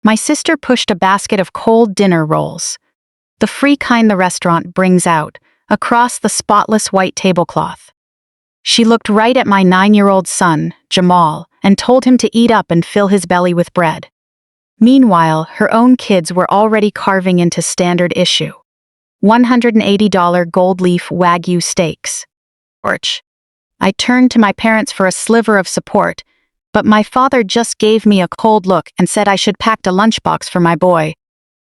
my sister pushed a basket of cold dinner rolls, the free kind the restaurant brings out, across the spotless white tablecloth. She looked right at my 9-year-old son, Jamal, and told him to eat up and fill his belly with bread. Meanwhile, her own kids were already carving into standard issue $180 gold leaf Wagyu steaks. Orch. I turned to my parents for a sliver of support, but my father just gave me a cold look and said I should pack a lunchbox for my boy.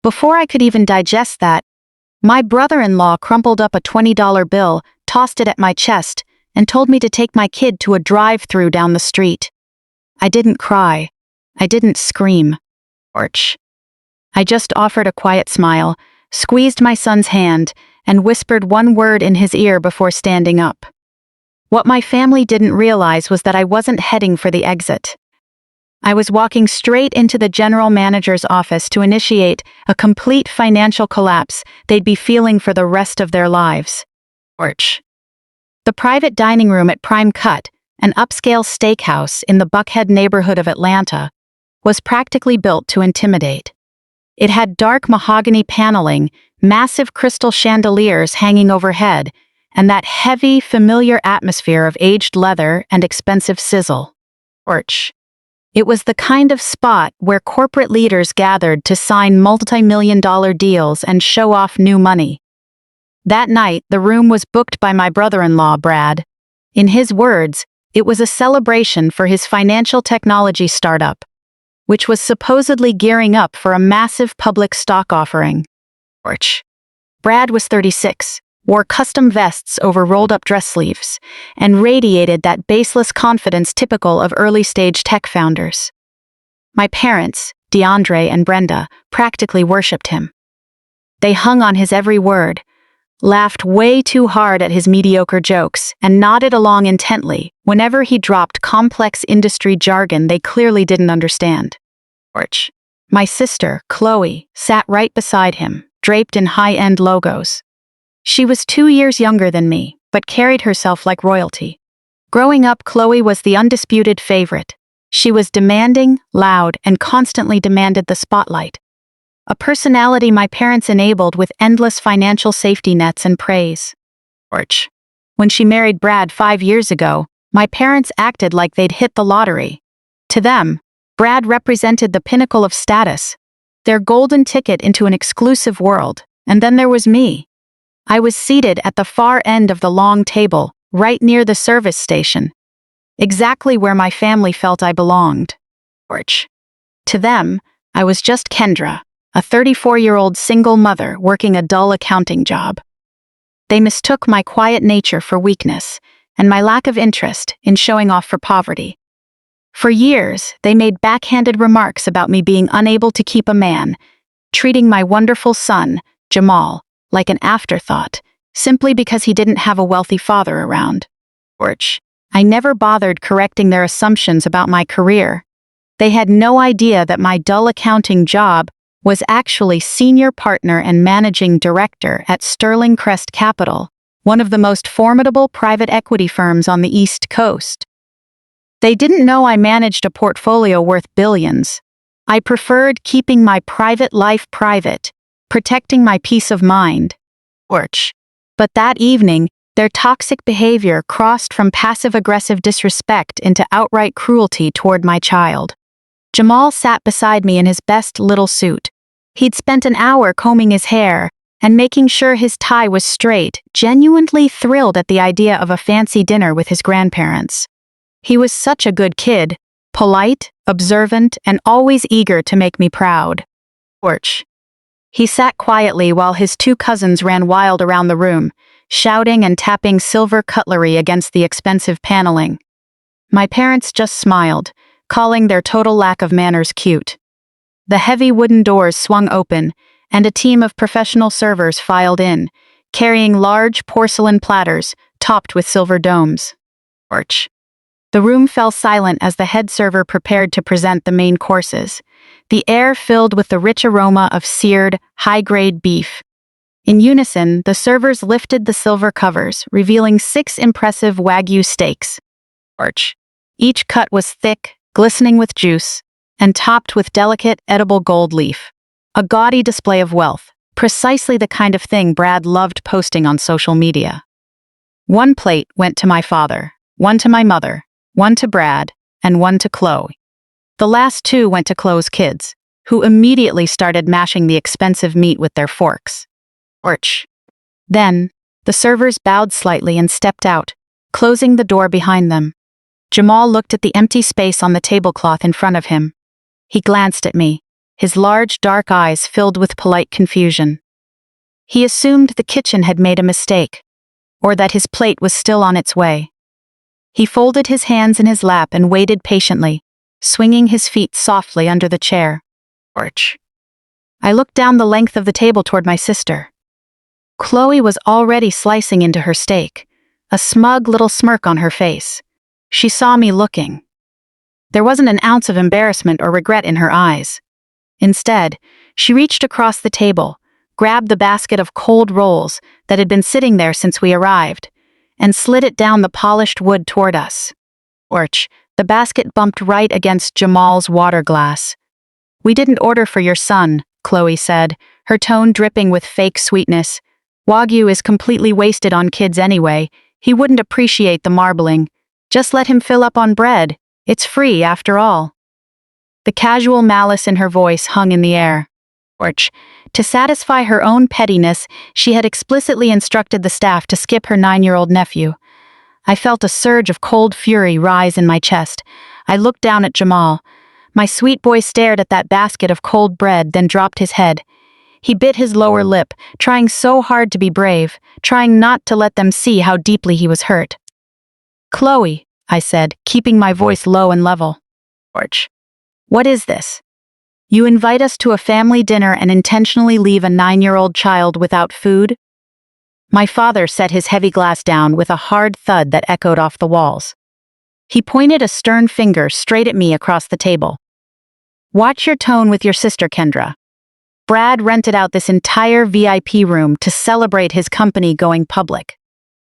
Before I could even digest that, my brother-in-law crumpled up a $20 bill, tossed it at my chest, and told me to take my kid to a drive-thru down the street. I didn't cry. I didn't scream. Orch. I just offered a quiet smile, squeezed my son's hand, and whispered one word in his ear before standing up. What my family didn't realize was that I wasn't heading for the exit. I was walking straight into the general manager's office to initiate a complete financial collapse they'd be feeling for the rest of their lives. Orch. The private dining room at Prime Cut, an upscale steakhouse in the Buckhead neighborhood of Atlanta, was practically built to intimidate. It had dark mahogany paneling, massive crystal chandeliers hanging overhead, and that heavy, familiar atmosphere of aged leather and expensive sizzle. Orch. It was the kind of spot where corporate leaders gathered to sign multi-million-dollar deals and show off new money. That night, the room was booked by my brother-in-law, Brad. In his words, it was a celebration for his financial technology startup, which was supposedly gearing up for a massive public stock offering. Orch. Brad was 36, wore custom vests over rolled-up dress sleeves, and radiated that baseless confidence typical of early-stage tech founders. My parents, DeAndre and Brenda, practically worshipped him. They hung on his every word, laughed way too hard at his mediocre jokes, and nodded along intently whenever he dropped complex industry jargon they clearly didn't understand. Orch. My sister, Chloe, sat right beside him, draped in high-end logos. She was 2 years younger than me, but carried herself like royalty. Growing up, Chloe was the undisputed favorite. She was demanding, loud, and constantly demanded the spotlight. A personality my parents enabled with endless financial safety nets and praise. Orch. When she married Brad 5 years ago, my parents acted like they'd hit the lottery. To them, Brad represented the pinnacle of status, their golden ticket into an exclusive world, and then there was me. I was seated at the far end of the long table, right near the service station, exactly where my family felt I belonged. Orch. To them, I was just Kendra, a 34-year-old single mother working a dull accounting job. They mistook my quiet nature for weakness, and my lack of interest in showing off for poverty. For years, they made backhanded remarks about me being unable to keep a man, treating my wonderful son, Jamal, like an afterthought, simply because he didn't have a wealthy father around. Orch. I never bothered correcting their assumptions about my career. They had no idea that my dull accounting job was actually senior partner and managing director at Sterling Crest Capital, one of the most formidable private equity firms on the East Coast. They didn't know I managed a portfolio worth billions. I preferred keeping my private life private, protecting my peace of mind. Orch. But that evening, their toxic behavior crossed from passive-aggressive disrespect into outright cruelty toward my child. Jamal sat beside me in his best little suit. He'd spent an hour combing his hair and making sure his tie was straight, genuinely thrilled at the idea of a fancy dinner with his grandparents. He was such a good kid, polite, observant, and always eager to make me proud. Orch. He sat quietly while his 2 cousins ran wild around the room, shouting and tapping silver cutlery against the expensive paneling. My parents just smiled, calling their total lack of manners cute. The heavy wooden doors swung open, and a team of professional servers filed in, carrying large porcelain platters topped with silver domes. Orch. The room fell silent as the head server prepared to present the main courses, the air filled with the rich aroma of seared, high-grade beef. In unison, the servers lifted the silver covers, revealing 6 impressive Wagyu steaks. Orch. Each cut was thick, glistening with juice, and topped with delicate, edible gold leaf. A gaudy display of wealth, precisely the kind of thing Brad loved posting on social media. One plate went to my father, one to my mother, one to Brad, and one to Chloe. The last two went to Chloe's kids, who immediately started mashing the expensive meat with their forks. Orch. Then, the servers bowed slightly and stepped out, closing the door behind them. Jamal looked at the empty space on the tablecloth in front of him. He glanced at me, his large dark eyes filled with polite confusion. He assumed the kitchen had made a mistake, or that his plate was still on its way. He folded his hands in his lap and waited patiently, swinging his feet softly under the chair. Orch. I looked down the length of the table toward my sister. Chloe was already slicing into her steak, a smug little smirk on her face. She saw me looking. There wasn't an ounce of embarrassment or regret in her eyes. Instead, she reached across the table, grabbed the basket of cold rolls that had been sitting there since we arrived, and slid it down the polished wood toward us. Orch, the basket bumped right against Jamal's water glass. "We didn't order for your son," Chloe said, her tone dripping with fake sweetness. "Wagyu is completely wasted on kids anyway. He wouldn't appreciate the marbling. Just let him fill up on bread. It's free, after all." The casual malice in her voice hung in the air. Orch. To satisfy her own pettiness, she had explicitly instructed the staff to skip her 9-year-old nephew. I felt a surge of cold fury rise in my chest. I looked down at Jamal. My sweet boy stared at that basket of cold bread, then dropped his head. He bit his lower lip, trying so hard to be brave, trying not to let them see how deeply he was hurt. "Chloe," I said, keeping my voice low and level. "Orch. What is this? You invite us to a family dinner and intentionally leave a 9-year-old child without food?" My father set his heavy glass down with a hard thud that echoed off the walls. He pointed a stern finger straight at me across the table. "Watch your tone with your sister, Kendra. Brad rented out this entire VIP room to celebrate his company going public.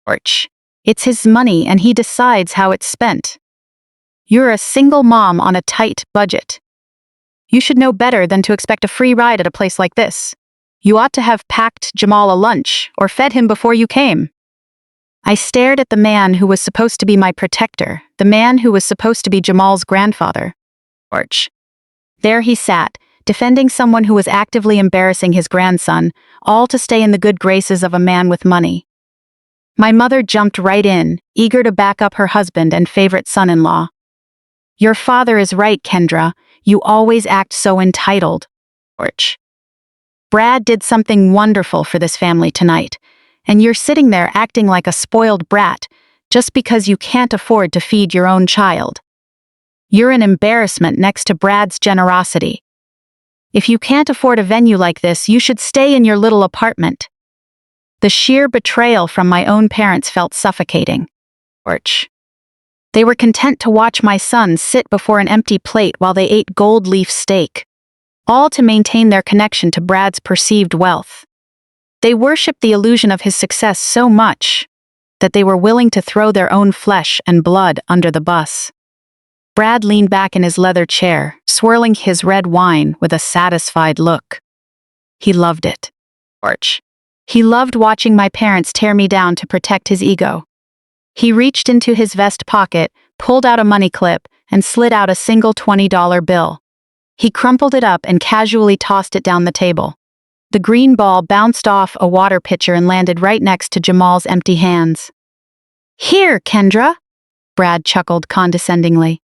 Orch. It's his money and he decides how it's spent. You're a single mom on a tight budget. You should know better than to expect a free ride at a place like this. You ought to have packed Jamal a lunch or fed him before you came." I stared at the man who was supposed to be my protector, the man who was supposed to be Jamal's grandfather. Orch. There he sat, defending someone who was actively embarrassing his grandson, all to stay in the good graces of a man with money. My mother jumped right in, eager to back up her husband and favorite son-in-law. "Your father is right, Kendra. You always act so entitled." Orch. "Brad did something wonderful for this family tonight, and you're sitting there acting like a spoiled brat just because you can't afford to feed your own child. You're an embarrassment next to Brad's generosity. If you can't afford a venue like this, you should stay in your little apartment." The sheer betrayal from my own parents felt suffocating. Orch. They were content to watch my son sit before an empty plate while they ate gold leaf steak, all to maintain their connection to Brad's perceived wealth. They worshipped the illusion of his success so much that they were willing to throw their own flesh and blood under the bus. Brad leaned back in his leather chair, swirling his red wine with a satisfied look. He loved it. Orch. He loved watching my parents tear me down to protect his ego. He reached into his vest pocket, pulled out a money clip, and slid out a single $20 bill. He crumpled it up and casually tossed it down the table. The green ball bounced off a water pitcher and landed right next to Jamal's empty hands. "Here, Kendra," Brad chuckled condescendingly.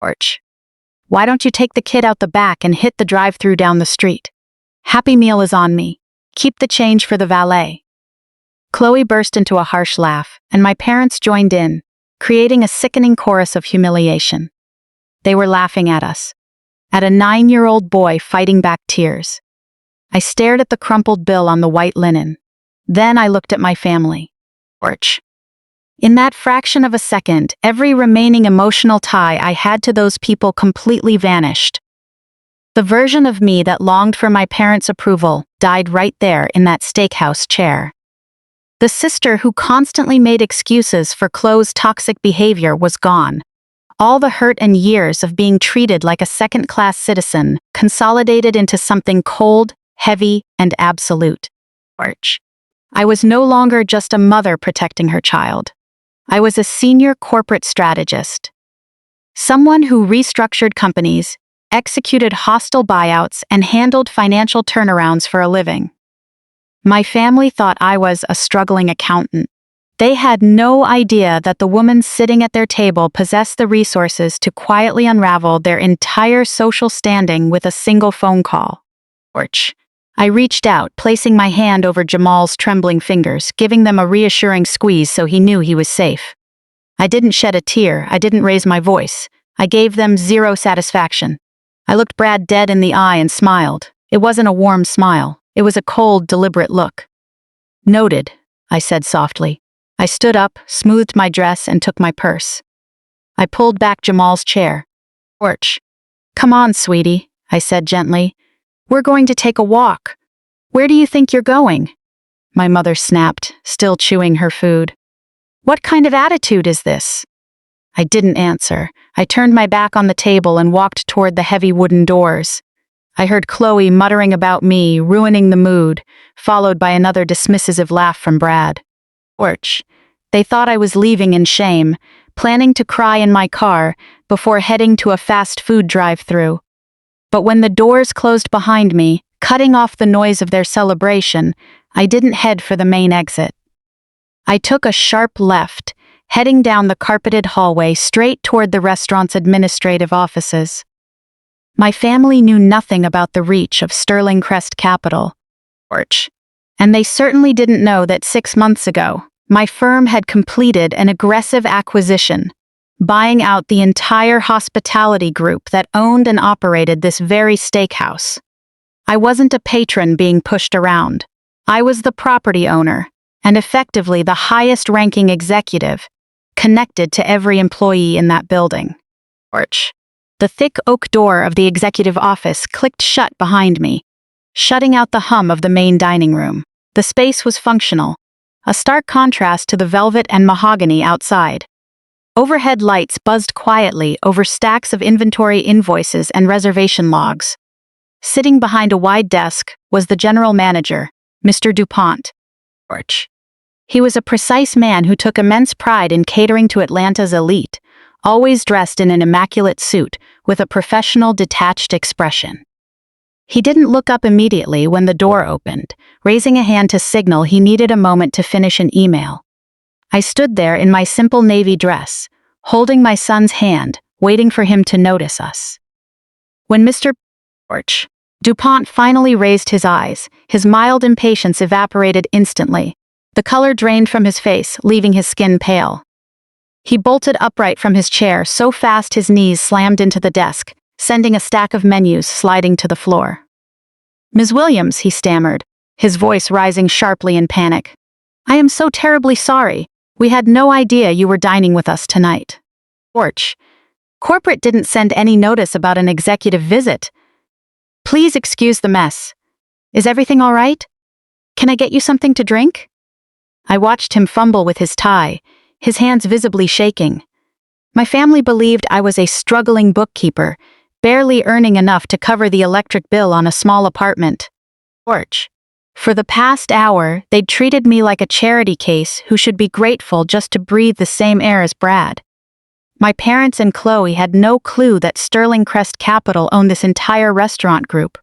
Orch. "Why don't you take the kid out the back and hit the drive-thru down the street? Happy Meal is on me. Keep the change for the valet." Chloe burst into a harsh laugh, and my parents joined in, creating a sickening chorus of humiliation. They were laughing at us, at a 9-year-old boy fighting back tears. I stared at the crumpled bill on the white linen. Then I looked at my family. Orch. In that fraction of a second, every remaining emotional tie I had to those people completely vanished. The version of me that longed for my parents' approval died right there in that steakhouse chair. The sister who constantly made excuses for Chloe's toxic behavior was gone. All the hurt and years of being treated like a second-class citizen consolidated into something cold, heavy, and absolute. I was no longer just a mother protecting her child. I was a senior corporate strategist. Someone who restructured companies, executed hostile buyouts, and handled financial turnarounds for a living. My family thought I was a struggling accountant. They had no idea that the woman sitting at their table possessed the resources to quietly unravel their entire social standing with a single phone call. I reached out, placing my hand over Jamal's trembling fingers, giving them a reassuring squeeze so he knew he was safe. I didn't shed a tear, I didn't raise my voice. I gave them zero satisfaction. I looked Brad dead in the eye and smiled. It wasn't a warm smile. It was a cold, deliberate look. "Noted," I said softly. I stood up, smoothed my dress, and took my purse. I pulled back Jamal's chair. "Come on, sweetie," I said gently. "We're going to take a walk. Where do you think you're going?" My mother snapped, still chewing her food. "What kind of attitude is this?" I didn't answer. I turned my back on the table and walked toward the heavy wooden doors. I heard Chloe muttering about me, ruining the mood, followed by another dismissive laugh from Brad. They thought I was leaving in shame, planning to cry in my car before heading to a fast food drive-thru. But when the doors closed behind me, cutting off the noise of their celebration, I didn't head for the main exit. I took a sharp left, heading down the carpeted hallway straight toward the restaurant's administrative offices. My family knew nothing about the reach of Sterling Crest Capital, and they certainly didn't know that 6 months ago, my firm had completed an aggressive acquisition, buying out the entire hospitality group that owned and operated this very steakhouse. I wasn't a patron being pushed around. I was the property owner, and effectively the highest-ranking executive, connected to every employee in that building. The thick oak door of the executive office clicked shut behind me, shutting out the hum of the main dining room. The space was functional, a stark contrast to the velvet and mahogany outside. Overhead lights buzzed quietly over stacks of inventory invoices and reservation logs. Sitting behind a wide desk was the general manager, Mr. DuPont. He was a precise man who took immense pride in catering to Atlanta's elite, always dressed in an immaculate suit with a professional, detached expression. He didn't look up immediately when the door opened, raising a hand to signal he needed a moment to finish an email. I stood there in my simple navy dress, holding my son's hand, waiting for him to notice us. When Mr. DuPont finally raised his eyes, his mild impatience evaporated instantly. The color drained from his face, leaving his skin pale. He bolted upright from his chair so fast his knees slammed into the desk, sending a stack of menus sliding to the floor. "Ms. Williams," he stammered, his voice rising sharply in panic. "I am so terribly sorry. We had no idea you were dining with us tonight." Corporate didn't send any notice about an executive visit. "Please excuse the mess. Is everything all right? Can I get you something to drink?" I watched him fumble with his tie, his hands visibly shaking. My family believed I was a struggling bookkeeper, barely earning enough to cover the electric bill on a small apartment. For the past hour, they'd treated me like a charity case who should be grateful just to breathe the same air as Brad. My parents and Chloe had no clue that Sterling Crest Capital owned this entire restaurant group.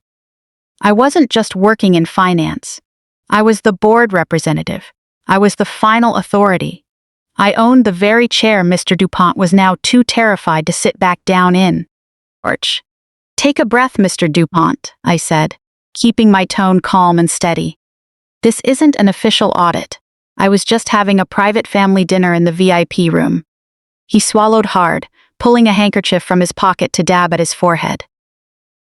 I wasn't just working in finance. I was the board representative. I was the final authority. I owned the very chair Mr. DuPont was now too terrified to sit back down in. "Take a breath, Mr. DuPont," I said, keeping my tone calm and steady. "This isn't an official audit. I was just having a private family dinner in the VIP room." He swallowed hard, pulling a handkerchief from his pocket to dab at his forehead.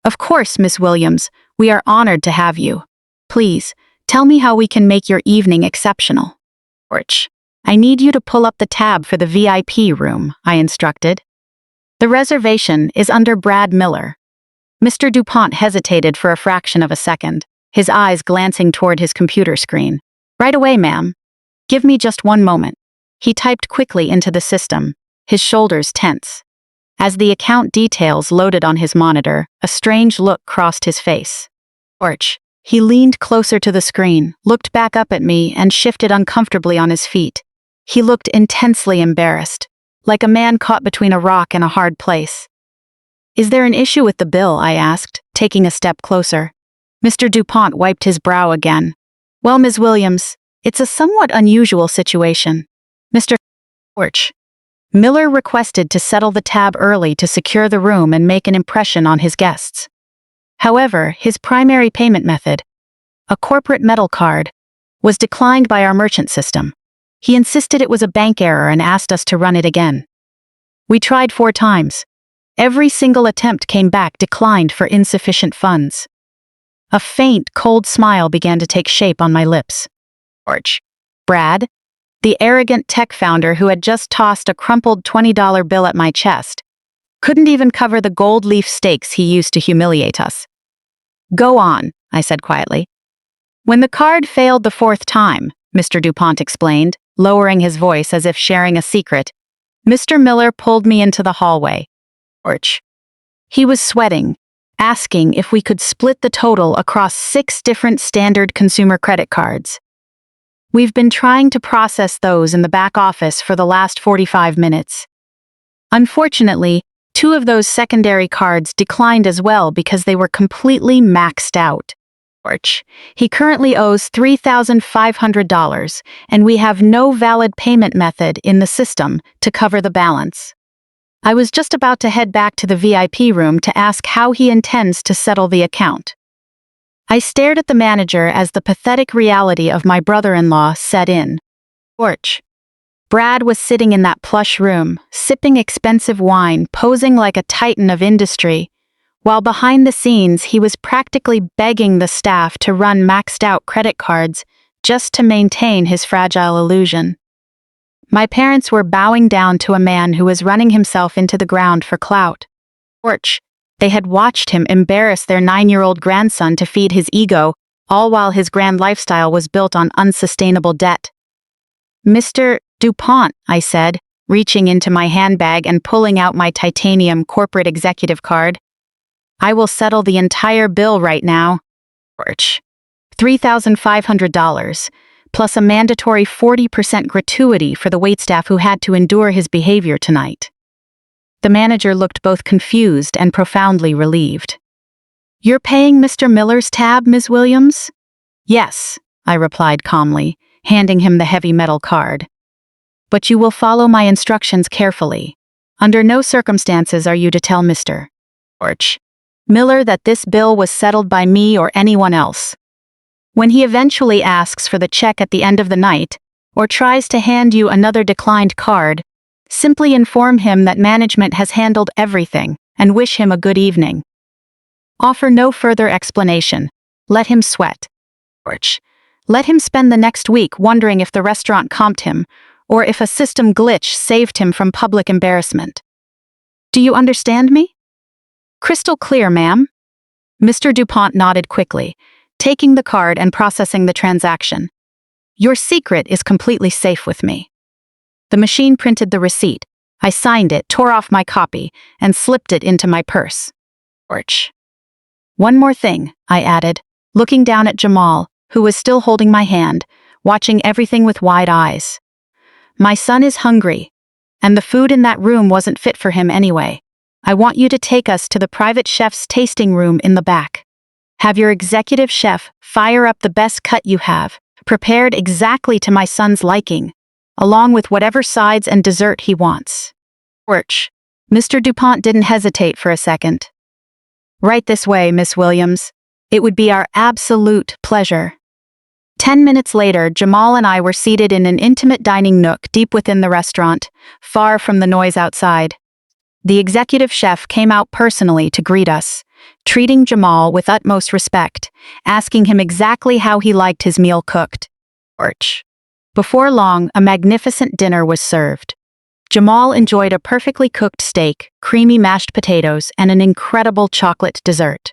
"Of course, Miss Williams, we are honored to have you. Please, tell me how we can make your evening exceptional." "I need you to pull up the tab for the VIP room," I instructed. "The reservation is under Brad Miller." Mr. DuPont hesitated for a fraction of a second, his eyes glancing toward his computer screen. "Right away, ma'am. Give me just one moment." He typed quickly into the system, his shoulders tense. As the account details loaded on his monitor, a strange look crossed his face. Orch. He leaned closer to the screen, looked back up at me, and shifted uncomfortably on his feet. He looked intensely embarrassed, like a man caught between a rock and a hard place. "Is there an issue with the bill?" I asked, taking a step closer. Mr. DuPont wiped his brow again. "Well, Ms. Williams, it's a somewhat unusual situation. Mr. Orch. Miller requested to settle the tab early to secure the room and make an impression on his guests. However, his primary payment method, a corporate metal card, was declined by our merchant system. He insisted it was a bank error and asked us to run it again. We tried 4 times. Every single attempt came back declined for insufficient funds." A faint, cold smile began to take shape on my lips. Orch. Brad, the arrogant tech founder who had just tossed a crumpled $20 bill at my chest, couldn't even cover the gold leaf stakes he used to humiliate us. "Go on," I said quietly. "When the card failed the 4th time," Mr. DuPont explained, lowering his voice as if sharing a secret, "Mr. Miller pulled me into the hallway. Orch. He was sweating, asking if we could split the total across 6 different standard consumer credit cards. We've been trying to process those in the back office for the last 45 minutes. Unfortunately, 2 of those secondary cards declined as well because they were completely maxed out. Orch. He currently owes $3,500, and we have no valid payment method in the system to cover the balance. I was just about to head back to the VIP room to ask how he intends to settle the account. I stared at the manager as the pathetic reality of my brother-in-law set in. Orch. Brad was sitting in that plush room, sipping expensive wine, posing like a titan of industry, while behind the scenes he was practically begging the staff to run maxed-out credit cards just to maintain his fragile illusion. My parents were bowing down to a man who was running himself into the ground for clout. Orch. They had watched him embarrass their 9-year-old grandson to feed his ego, all while his grand lifestyle was built on unsustainable debt. "Mr. DuPont," I said, reaching into my handbag and pulling out my titanium corporate executive card. "I will settle the entire bill right now." Orch. $3,500, plus a mandatory 40% gratuity for the waitstaff who had to endure his behavior tonight. The manager looked both confused and profoundly relieved. "You're paying Mr. Miller's tab, Ms. Williams?" "Yes," I replied calmly, handing him the heavy metal card. "But you will follow my instructions carefully. Under no circumstances are you to tell Mr. Orch. Miller that this bill was settled by me or anyone else. When he eventually asks for the check at the end of the night, or tries to hand you another declined card, simply inform him that management has handled everything and wish him a good evening. Offer no further explanation. Let him sweat. Orch. Let him spend the next week wondering if the restaurant comped him, or if a system glitch saved him from public embarrassment. Do you understand me?" "Crystal clear, ma'am." Mr. DuPont nodded quickly, taking the card and processing the transaction. "Your secret is completely safe with me." The machine printed the receipt. I signed it, tore off my copy, and slipped it into my purse. Orch. "One more thing," I added, looking down at Jamal, who was still holding my hand, watching everything with wide eyes. "My son is hungry, and the food in that room wasn't fit for him anyway. I want you to take us to the private chef's tasting room in the back. Have your executive chef fire up the best cut you have, prepared exactly to my son's liking, along with whatever sides and dessert he wants." Orch. Mr. DuPont didn't hesitate for a second. "Right this way, Miss Williams. It would be our absolute pleasure." 10 minutes later, Jamal and I were seated in an intimate dining nook deep within the restaurant, far from the noise outside. The executive chef came out personally to greet us, treating Jamal with utmost respect, asking him exactly how he liked his meal cooked. Orch. Before long, a magnificent dinner was served. Jamal enjoyed a perfectly cooked steak, creamy mashed potatoes, and an incredible chocolate dessert.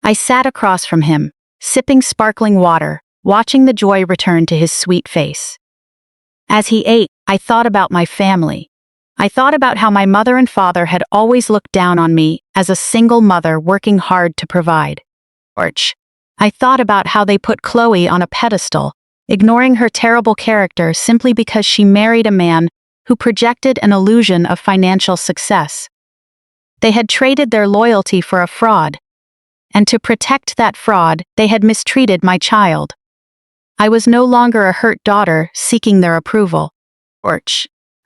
I sat across from him, sipping sparkling water, watching the joy return to his sweet face. As he ate, I thought about my family, I thought about how my mother and father had always looked down on me as a single mother working hard to provide. I thought about how they put Chloe on a pedestal, ignoring her terrible character simply because she married a man who projected an illusion of financial success. They had traded their loyalty for a fraud, and to protect that fraud, they had mistreated my child. I was no longer a hurt daughter seeking their approval.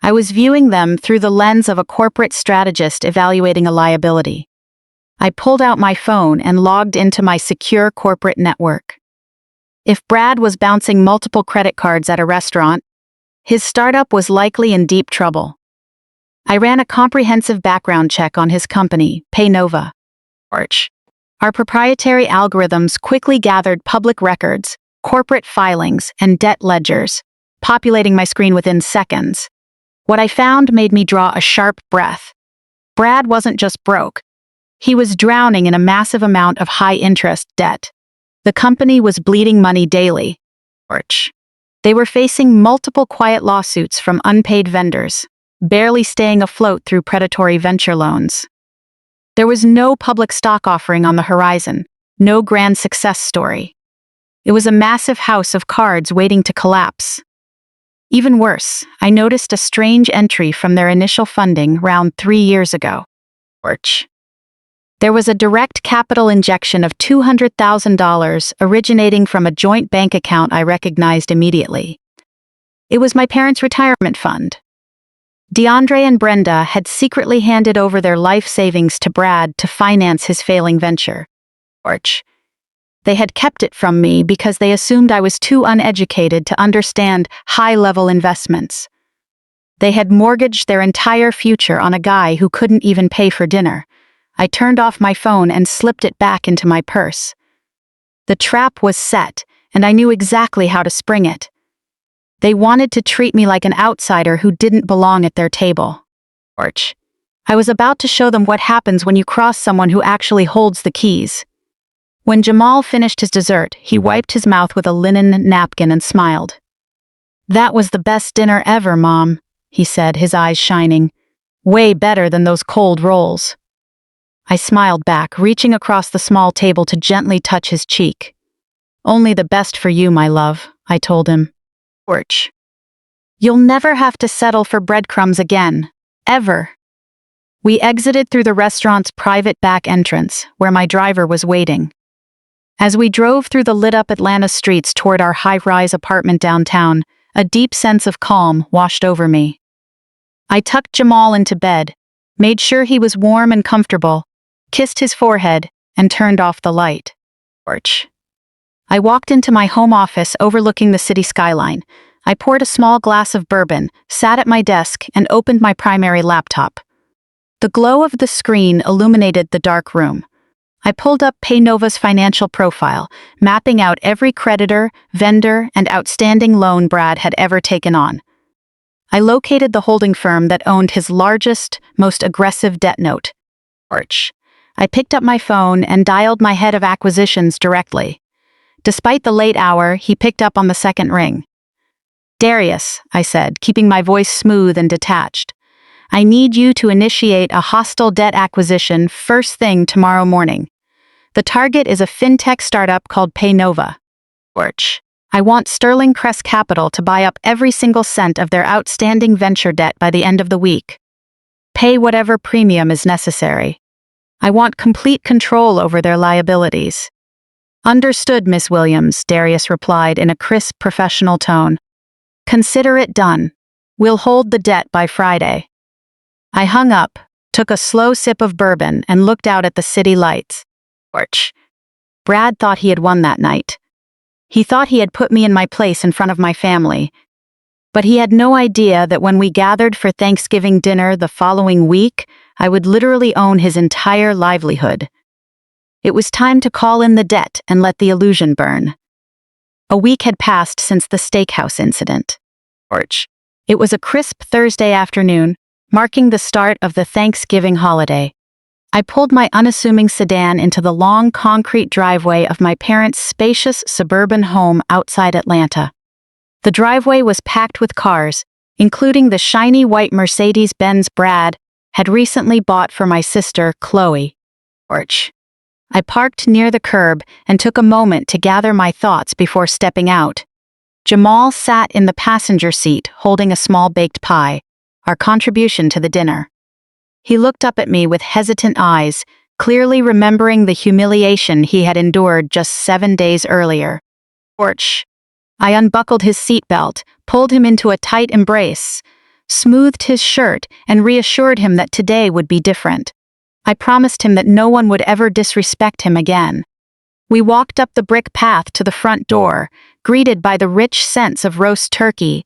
I was viewing them through the lens of a corporate strategist evaluating a liability. I pulled out my phone and logged into my secure corporate network. If Brad was bouncing multiple credit cards at a restaurant, his startup was likely in deep trouble. I ran a comprehensive background check on his company, PayNova. Our proprietary algorithms quickly gathered public records, corporate filings, and debt ledgers, populating my screen within seconds. What I found made me draw a sharp breath. Brad wasn't just broke. He was drowning in a massive amount of high-interest debt. The company was bleeding money daily. They were facing multiple quiet lawsuits from unpaid vendors, barely staying afloat through predatory venture loans. There was no public stock offering on the horizon, no grand success story. It was a massive house of cards waiting to collapse. Even worse, I noticed a strange entry from their initial funding round 3 years ago. There was a direct capital injection of $200,000 originating from a joint bank account I recognized immediately. It was my parents' retirement fund. DeAndre and Brenda had secretly handed over their life savings to Brad to finance his failing venture. They had kept it from me because they assumed I was too uneducated to understand high-level investments. They had mortgaged their entire future on a guy who couldn't even pay for dinner. I turned off my phone and slipped it back into my purse. The trap was set, and I knew exactly how to spring it. They wanted to treat me like an outsider who didn't belong at their table. I was about to show them what happens when you cross someone who actually holds the keys. When Jamal finished his dessert, he wiped his mouth with a linen napkin and smiled. "That was the best dinner ever, Mom," he said, his eyes shining. "Way better than those cold rolls." I smiled back, reaching across the small table to gently touch his cheek. "Only the best for you, my love," I told him. "You'll never have to settle for breadcrumbs again. Ever." We exited through the restaurant's private back entrance, where my driver was waiting. As we drove through the lit-up Atlanta streets toward our high-rise apartment downtown, a deep sense of calm washed over me. I tucked Jamal into bed, made sure he was warm and comfortable, kissed his forehead, and turned off the light. I walked into my home office overlooking the city skyline. I poured a small glass of bourbon, sat at my desk, and opened my primary laptop. The glow of the screen illuminated the dark room. I pulled up PayNova's financial profile, mapping out every creditor, vendor, and outstanding loan Brad had ever taken on. I located the holding firm that owned his largest, most aggressive debt note. I picked up my phone and dialed my head of acquisitions directly. Despite the late hour, he picked up on the second ring. "Darius," I said, keeping my voice smooth and detached. "I need you to initiate a hostile debt acquisition first thing tomorrow morning. The target is a fintech startup called PayNova. I want Sterling Crest Capital to buy up every single cent of their outstanding venture debt by the end of the week. Pay whatever premium is necessary. I want complete control over their liabilities." "Understood, Miss Williams," Darius replied in a crisp, professional tone. "Consider it done. We'll hold the debt by Friday." I hung up, took a slow sip of bourbon, and looked out at the city lights. Brad thought he had won that night. He thought he had put me in my place in front of my family. But he had no idea that when we gathered for Thanksgiving dinner the following week, I would literally own his entire livelihood. It was time to call in the debt and let the illusion burn. A week had passed since the steakhouse incident. It was a crisp Thursday afternoon, marking the start of the Thanksgiving holiday. I pulled my unassuming sedan into the long concrete driveway of my parents' spacious suburban home outside Atlanta. The driveway was packed with cars, including the shiny white Mercedes-Benz Brad had recently bought for my sister, Chloe. Porch. I parked near the curb and took a moment to gather my thoughts before stepping out. Jamal sat in the passenger seat holding a small baked pie, our contribution to the dinner. He looked up at me with hesitant eyes, clearly remembering the humiliation he had endured just 7 days earlier. Porch. I unbuckled his seatbelt, pulled him into a tight embrace, smoothed his shirt, and reassured him that today would be different. I promised him that no one would ever disrespect him again. We walked up the brick path to the front door, greeted by the rich scents of roast turkey,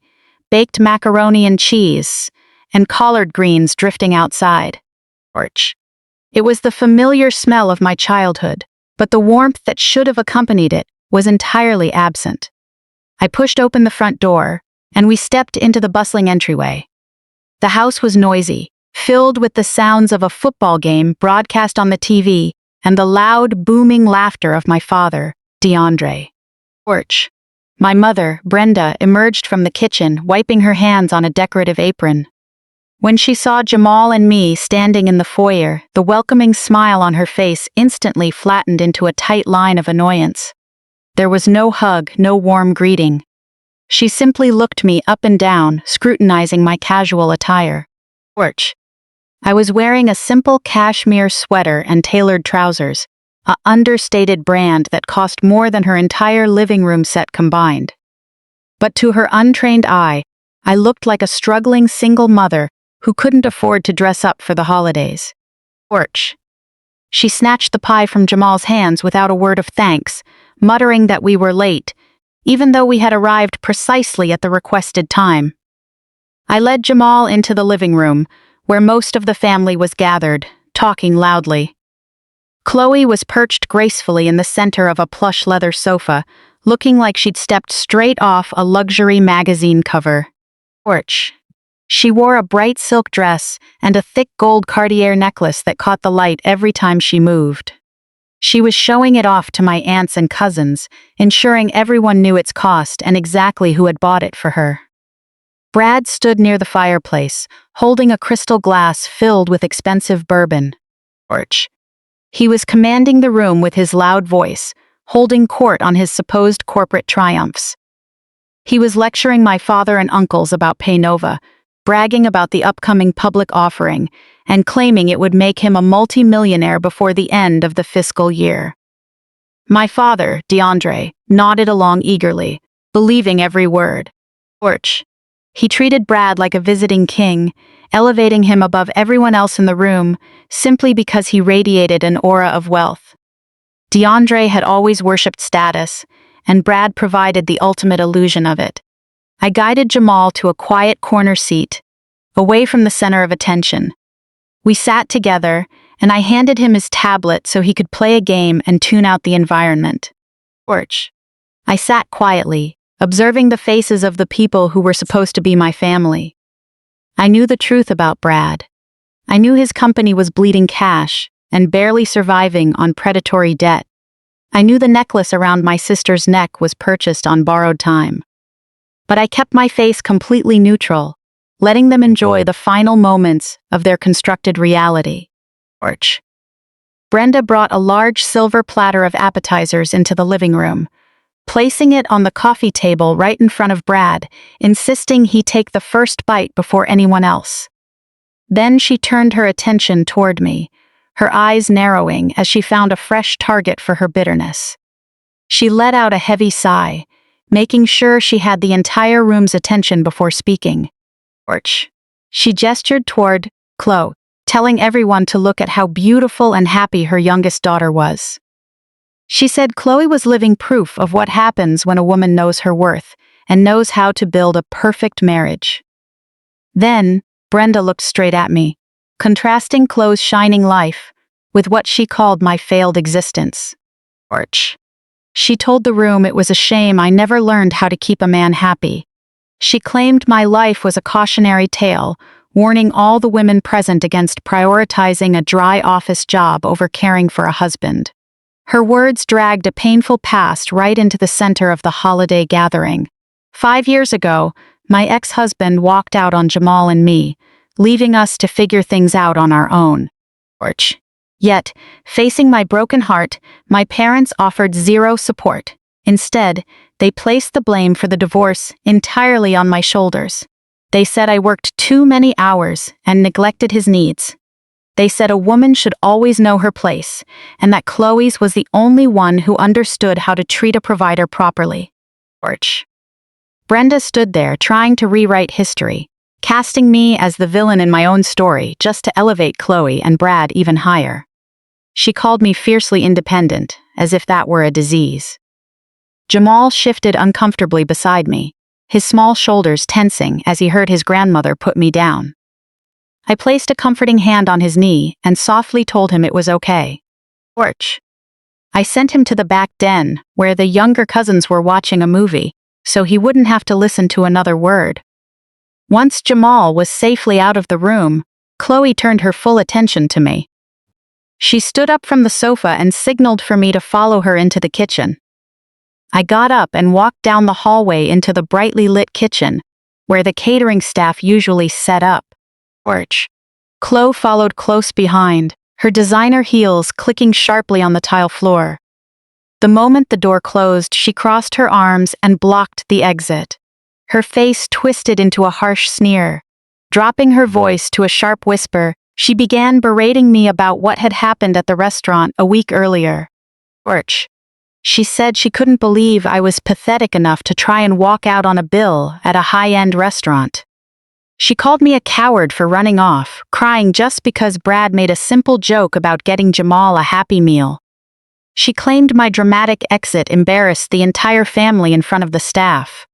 baked macaroni and cheese, and collard greens drifting outside. Porch. It was the familiar smell of my childhood, but the warmth that should have accompanied it was entirely absent. I pushed open the front door, and we stepped into the bustling entryway. The house was noisy, filled with the sounds of a football game broadcast on the TV and the loud, booming laughter of my father, DeAndre. Porch. My mother, Brenda, emerged from the kitchen, wiping her hands on a decorative apron. When she saw Jamal and me standing in the foyer, the welcoming smile on her face instantly flattened into a tight line of annoyance. There was no hug, no warm greeting. She simply looked me up and down, scrutinizing my casual attire. Porch. I was wearing a simple cashmere sweater and tailored trousers, a understated brand that cost more than her entire living room set combined. But to her untrained eye, I looked like a struggling single mother who couldn't afford to dress up for the holidays. Porch. She snatched the pie from Jamal's hands without a word of thanks, muttering that we were late, even though we had arrived precisely at the requested time. I led Jamal into the living room, where most of the family was gathered, talking loudly. Chloe was perched gracefully in the center of a plush leather sofa, looking like she'd stepped straight off a luxury magazine cover. Porch. She wore a bright silk dress and a thick gold Cartier necklace that caught the light every time she moved. She was showing it off to my aunts and cousins, ensuring everyone knew its cost and exactly who had bought it for her. Brad stood near the fireplace, holding a crystal glass filled with expensive bourbon. Porch. He was commanding the room with his loud voice, holding court on his supposed corporate triumphs. He was lecturing my father and uncles about Paynova, bragging about the upcoming public offering, and claiming it would make him a multi-millionaire before the end of the fiscal year. My father, DeAndre, nodded along eagerly, believing every word. Porch. He treated Brad like a visiting king, elevating him above everyone else in the room, simply because he radiated an aura of wealth. DeAndre had always worshipped status, and Brad provided the ultimate illusion of it. I guided Jamal to a quiet corner seat, away from the center of attention. We sat together, and I handed him his tablet so he could play a game and tune out the environment. Porch. I sat quietly, observing the faces of the people who were supposed to be my family. I knew the truth about Brad. I knew his company was bleeding cash and barely surviving on predatory debt. I knew the necklace around my sister's neck was purchased on borrowed time. But I kept my face completely neutral, letting them enjoy the final moments of their constructed reality. Porch. Brenda brought a large silver platter of appetizers into the living room, placing it on the coffee table right in front of Brad, insisting he take the first bite before anyone else. Then she turned her attention toward me, her eyes narrowing as she found a fresh target for her bitterness. She let out a heavy sigh, making sure she had the entire room's attention before speaking. Porch. She gestured toward Chloe, telling everyone to look at how beautiful and happy her youngest daughter was. She said Chloe was living proof of what happens when a woman knows her worth and knows how to build a perfect marriage. Then, Brenda looked straight at me, contrasting Chloe's shining life with what she called my failed existence. Porch. She told the room it was a shame I never learned how to keep a man happy. She claimed my life was a cautionary tale, warning all the women present against prioritizing a dry office job over caring for a husband. Her words dragged a painful past right into the center of the holiday gathering. 5 years ago, my ex-husband walked out on Jamal and me, leaving us to figure things out on our own. Yet, facing my broken heart, my parents offered zero support. Instead, they placed the blame for the divorce entirely on my shoulders. They said I worked too many hours and neglected his needs. They said a woman should always know her place, and that Chloe's was the only one who understood how to treat a provider properly. Brenda stood there trying to rewrite history, casting me as the villain in my own story just to elevate Chloe and Brad even higher. She called me fiercely independent, as if that were a disease. Jamal shifted uncomfortably beside me, his small shoulders tensing as he heard his grandmother put me down. I placed a comforting hand on his knee and softly told him it was okay. I sent him to the back den, where the younger cousins were watching a movie, so he wouldn't have to listen to another word. Once Jamal was safely out of the room, Chloe turned her full attention to me. She stood up from the sofa and signaled for me to follow her into the kitchen. I got up and walked down the hallway into the brightly lit kitchen, where the catering staff usually set up. Chloe followed close behind, her designer heels clicking sharply on the tile floor. The moment the door closed, she crossed her arms and blocked the exit. Her face twisted into a harsh sneer. Dropping her voice to a sharp whisper, she began berating me about what had happened at the restaurant a week earlier. She said she couldn't believe I was pathetic enough to try and walk out on a bill at a high-end restaurant. She called me a coward for running off, crying just because Brad made a simple joke about getting Jamal a Happy Meal. She claimed my dramatic exit embarrassed the entire family in front of the staff.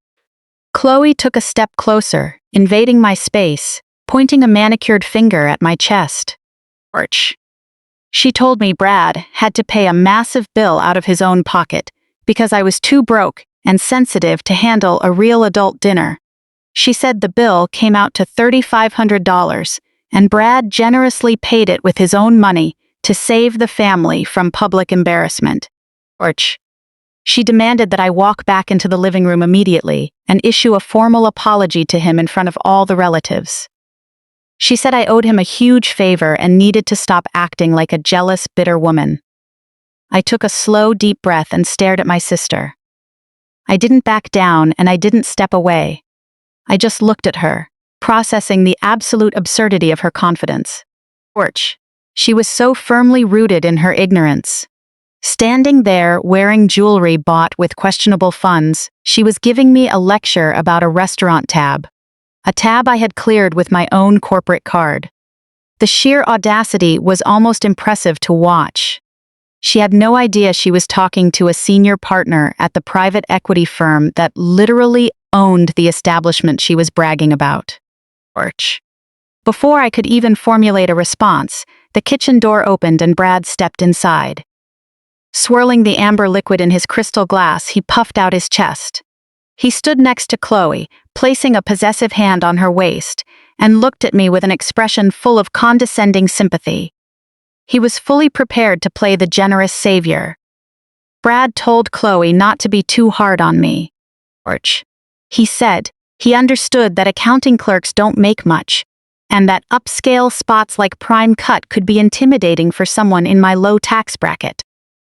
Chloe took a step closer, invading my space, pointing a manicured finger at my chest. She told me Brad had to pay a massive bill out of his own pocket because I was too broke and sensitive to handle a real adult dinner. She said the bill came out to $3,500, and Brad generously paid it with his own money to save the family from public embarrassment. She demanded that I walk back into the living room immediately and issue a formal apology to him in front of all the relatives. She said I owed him a huge favor and needed to stop acting like a jealous, bitter woman. I took a slow, deep breath and stared at my sister. I didn't back down and I didn't step away. I just looked at her, processing the absolute absurdity of her confidence. She was so firmly rooted in her ignorance. Standing there wearing jewelry bought with questionable funds, she was giving me a lecture about a restaurant tab. A tab I had cleared with my own corporate card. The sheer audacity was almost impressive to watch. She had no idea she was talking to a senior partner at the private equity firm that literally owned the establishment she was bragging about. Before I could even formulate a response, the kitchen door opened and Brad stepped inside. Swirling the amber liquid in his crystal glass, he puffed out his chest. He stood next to Chloe, placing a possessive hand on her waist, and looked at me with an expression full of condescending sympathy. He was fully prepared to play the generous savior. Brad told Chloe not to be too hard on me. He said he understood that accounting clerks don't make much, and that upscale spots like Prime Cut could be intimidating for someone in my low tax bracket.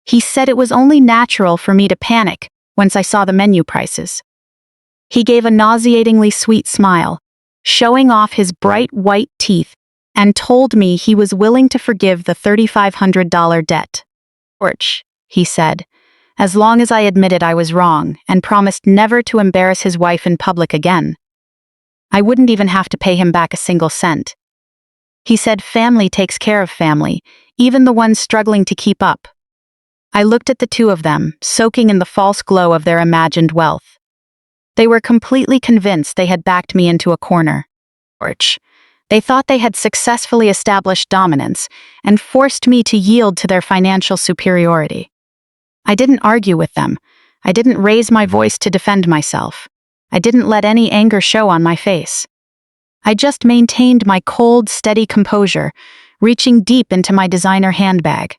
He said it was only natural for me to panic once I saw the menu prices. He gave a nauseatingly sweet smile, showing off his bright white teeth, and told me he was willing to forgive the $3,500 debt. He said, as long as I admitted I was wrong and promised never to embarrass his wife in public again. I wouldn't even have to pay him back a single cent. He said family takes care of family, even the ones struggling to keep up. I looked at the two of them, soaking in the false glow of their imagined wealth. They were completely convinced they had backed me into a corner. They thought they had successfully established dominance and forced me to yield to their financial superiority. I didn't argue with them. I didn't raise my voice to defend myself. I didn't let any anger show on my face. I just maintained my cold, steady composure, reaching deep into my designer handbag.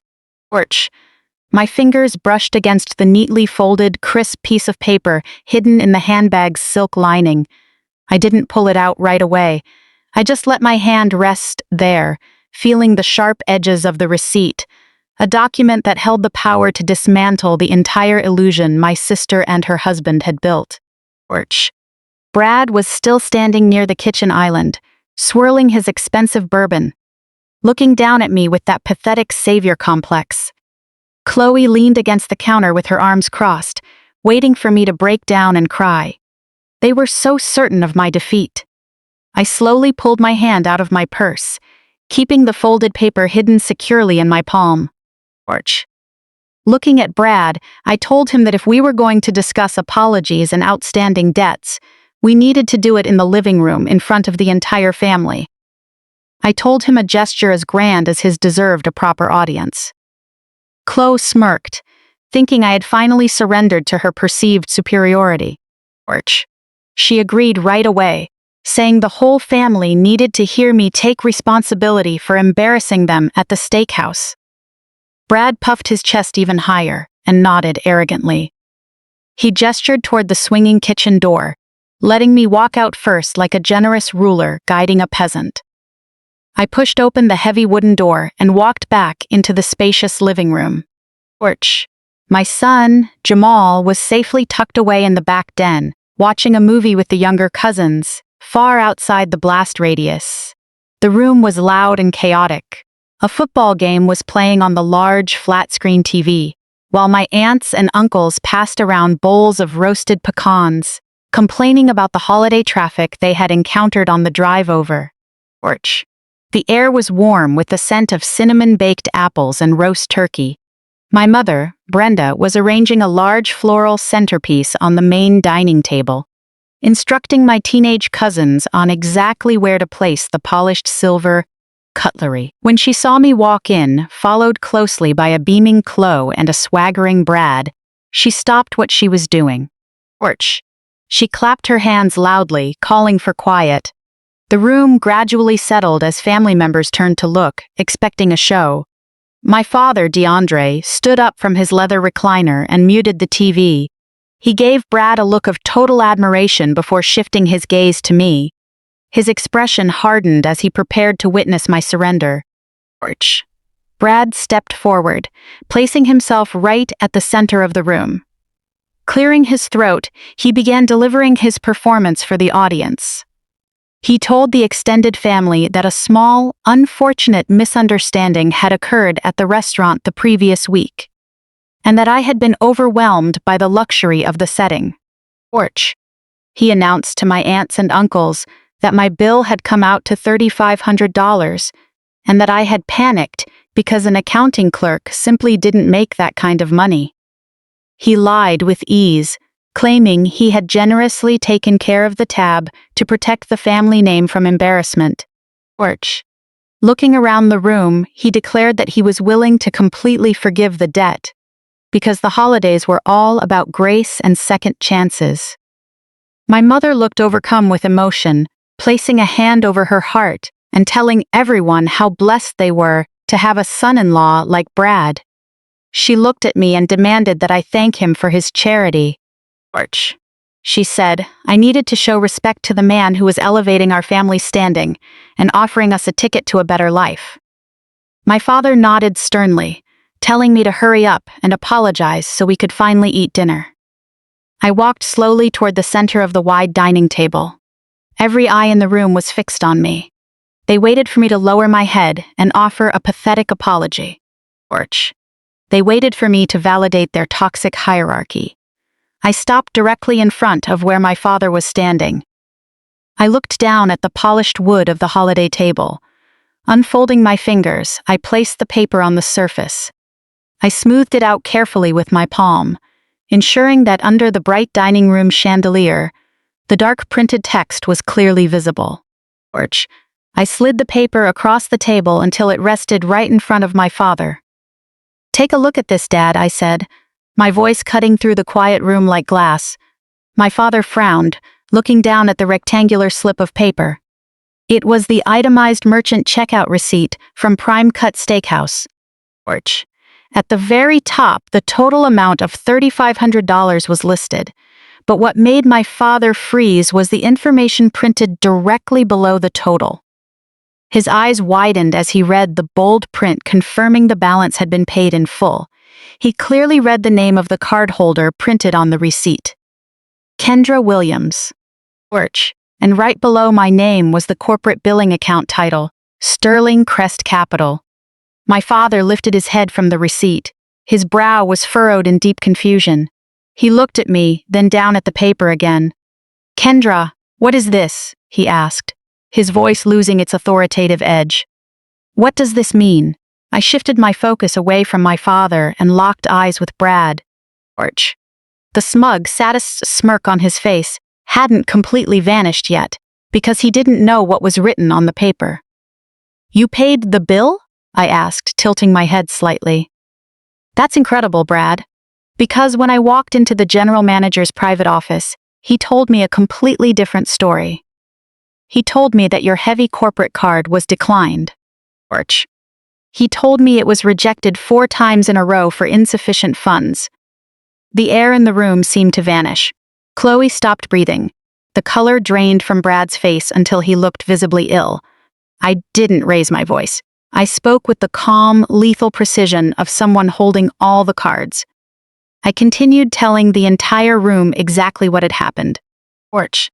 My fingers brushed against the neatly folded, crisp piece of paper hidden in the handbag's silk lining. I didn't pull it out right away. I just let my hand rest there, feeling the sharp edges of the receipt, a document that held the power to dismantle the entire illusion my sister and her husband had built. Porch. Brad was still standing near the kitchen island, swirling his expensive bourbon, looking down at me with that pathetic savior complex. Chloe leaned against the counter with her arms crossed, waiting for me to break down and cry. They were so certain of my defeat. I slowly pulled my hand out of my purse, keeping the folded paper hidden securely in my palm. Porch. Looking at Brad, I told him that if we were going to discuss apologies and outstanding debts, we needed to do it in the living room in front of the entire family. I told him a gesture as grand as his deserved a proper audience. Chloe smirked, thinking I had finally surrendered to her perceived superiority. Porch. She agreed right away, saying the whole family needed to hear me take responsibility for embarrassing them at the steakhouse. Brad puffed his chest even higher and nodded arrogantly. He gestured toward the swinging kitchen door, letting me walk out first like a generous ruler guiding a peasant. I pushed open the heavy wooden door and walked back into the spacious living room. Porch. My son, Jamal, was safely tucked away in the back den, watching a movie with the younger cousins, far outside the blast radius. The room was loud and chaotic. A football game was playing on the large, flat-screen TV, while my aunts and uncles passed around bowls of roasted pecans, complaining about the holiday traffic they had encountered on the drive over. Porch. The air was warm with the scent of cinnamon-baked apples and roast turkey. My mother, Brenda, was arranging a large floral centerpiece on the main dining table, instructing my teenage cousins on exactly where to place the polished silver cutlery. When she saw me walk in, followed closely by a beaming Chloe and a swaggering Brad, she stopped what she was doing. Porch. She clapped her hands loudly, calling for quiet. The room gradually settled as family members turned to look, expecting a show. My father, DeAndre, stood up from his leather recliner and muted the TV. He gave Brad a look of total admiration before shifting his gaze to me. His expression hardened as he prepared to witness my surrender. Porch. Brad stepped forward, placing himself right at the center of the room. Clearing his throat, he began delivering his performance for the audience. He told the extended family that a small, unfortunate misunderstanding had occurred at the restaurant the previous week, and that I had been overwhelmed by the luxury of the setting. Porch. He announced to my aunts and uncles that my bill had come out to $3,500, and that I had panicked because an accounting clerk simply didn't make that kind of money. He lied with ease, claiming he had generously taken care of the tab to protect the family name from embarrassment. Porch. Looking around the room, he declared that he was willing to completely forgive the debt, because the holidays were all about grace and second chances. My mother looked overcome with emotion, placing a hand over her heart and telling everyone how blessed they were to have a son-in-law like Brad. She looked at me and demanded that I thank him for his charity. Porch. She said, I needed to show respect to the man who was elevating our family's standing and offering us a ticket to a better life. My father nodded sternly, telling me to hurry up and apologize so we could finally eat dinner. I walked slowly toward the center of the wide dining table. Every eye in the room was fixed on me. They waited for me to lower my head and offer a pathetic apology. Porch. They waited for me to validate their toxic hierarchy. I stopped directly in front of where my father was standing. I looked down at the polished wood of the holiday table. Unfolding my fingers, I placed the paper on the surface. I smoothed it out carefully with my palm, ensuring that under the bright dining room chandelier, the dark printed text was clearly visible. Porch. I slid the paper across the table until it rested right in front of my father. Take a look at this, Dad, I said, my voice cutting through the quiet room like glass. My father frowned, looking down at the rectangular slip of paper. It was the itemized merchant checkout receipt from Prime Cut Steakhouse. Porch. At the very top, the total amount of $3,500 was listed, but what made my father freeze was the information printed directly below the total. His eyes widened as he read the bold print confirming the balance had been paid in full. He clearly read the name of the cardholder printed on the receipt. Kendra Williams. Orch. And right below my name was the corporate billing account title, Sterling Crest Capital. My father lifted his head from the receipt. His brow was furrowed in deep confusion. He looked at me, then down at the paper again. Kendra, what is this? He asked, his voice losing its authoritative edge. What does this mean? I shifted my focus away from my father and locked eyes with Brad. Orch. The smug, saddest smirk on his face hadn't completely vanished yet, because he didn't know what was written on the paper. You paid the bill? I asked, tilting my head slightly. That's incredible, Brad. Because when I walked into the general manager's private office, he told me a completely different story. He told me that your heavy corporate card was declined. Orch. He told me it was rejected 4 times in a row for insufficient funds. The air in the room seemed to vanish. Chloe stopped breathing. The color drained from Brad's face until he looked visibly ill. I didn't raise my voice. I spoke with the calm, lethal precision of someone holding all the cards. I continued telling the entire room exactly what had happened. Orch.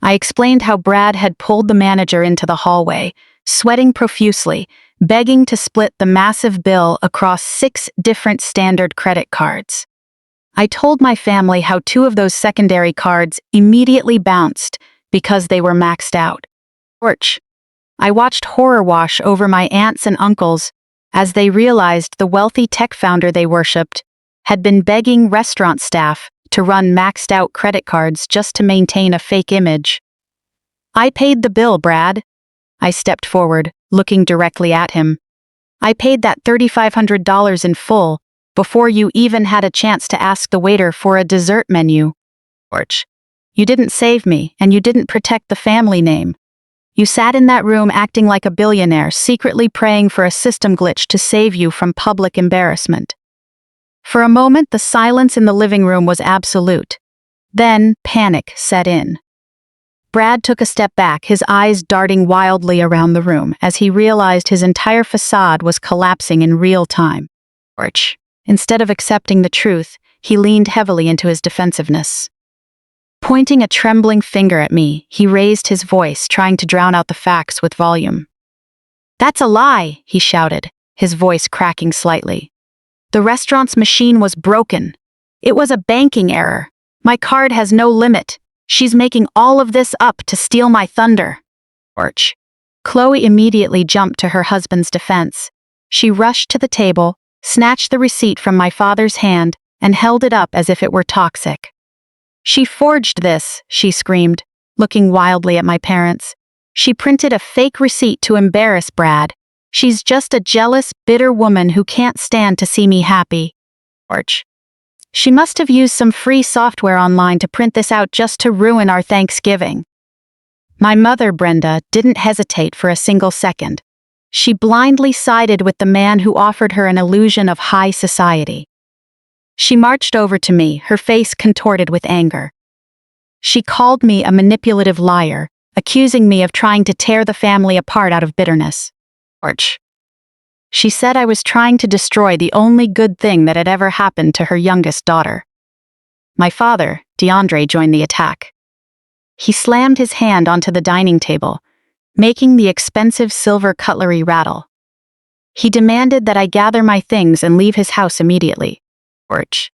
I explained how Brad had pulled the manager into the hallway, sweating profusely, begging to split the massive bill across 6 different standard credit cards. I told my family how 2 of those secondary cards immediately bounced because they were maxed out. Orch. I watched horror wash over my aunts and uncles as they realized the wealthy tech founder they worshipped had been begging restaurant staff to run maxed-out credit cards just to maintain a fake image. I paid the bill, Brad. I stepped forward, looking directly at him. I paid that $3,500 in full before you even had a chance to ask the waiter for a dessert menu. Orch. You didn't save me, and you didn't protect the family name. You sat in that room acting like a billionaire, secretly praying for a system glitch to save you from public embarrassment. For a moment, the silence in the living room was absolute. Then, panic set in. Brad took a step back, his eyes darting wildly around the room as he realized his entire facade was collapsing in real time. Orch. Instead of accepting the truth, he leaned heavily into his defensiveness. Pointing a trembling finger at me, he raised his voice, trying to drown out the facts with volume. That's a lie, he shouted, his voice cracking slightly. The restaurant's machine was broken. It was a banking error. My card has no limit. She's making all of this up to steal my thunder. Orch. Chloe immediately jumped to her husband's defense. She rushed to the table, snatched the receipt from my father's hand, and held it up as if it were toxic. She forged this, she screamed, looking wildly at my parents. She printed a fake receipt to embarrass Brad. She's just a jealous, bitter woman who can't stand to see me happy. Orch. She must have used some free software online to print this out just to ruin our Thanksgiving. My mother, Brenda, didn't hesitate for a single second. She blindly sided with the man who offered her an illusion of high society. She marched over to me, her face contorted with anger. She called me a manipulative liar, accusing me of trying to tear the family apart out of bitterness. Orch. She said I was trying to destroy the only good thing that had ever happened to her youngest daughter. My father, DeAndre, joined the attack. He slammed his hand onto the dining table, making the expensive silver cutlery rattle. He demanded that I gather my things and leave his house immediately. Orch.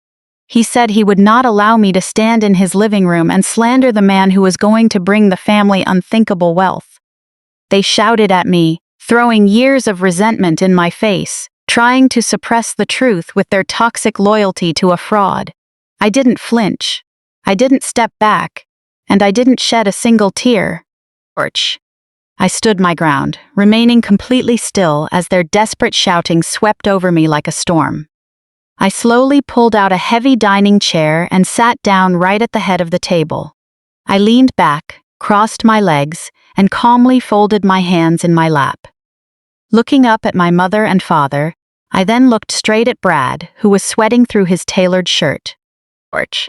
He said he would not allow me to stand in his living room and slander the man who was going to bring the family unthinkable wealth. They shouted at me, throwing years of resentment in my face, trying to suppress the truth with their toxic loyalty to a fraud. I didn't flinch. I didn't step back. And I didn't shed a single tear. Orch. I stood my ground, remaining completely still as their desperate shouting swept over me like a storm. I slowly pulled out a heavy dining chair and sat down right at the head of the table. I leaned back, crossed my legs, and calmly folded my hands in my lap. Looking up at my mother and father, I then looked straight at Brad, who was sweating through his tailored shirt. Orch.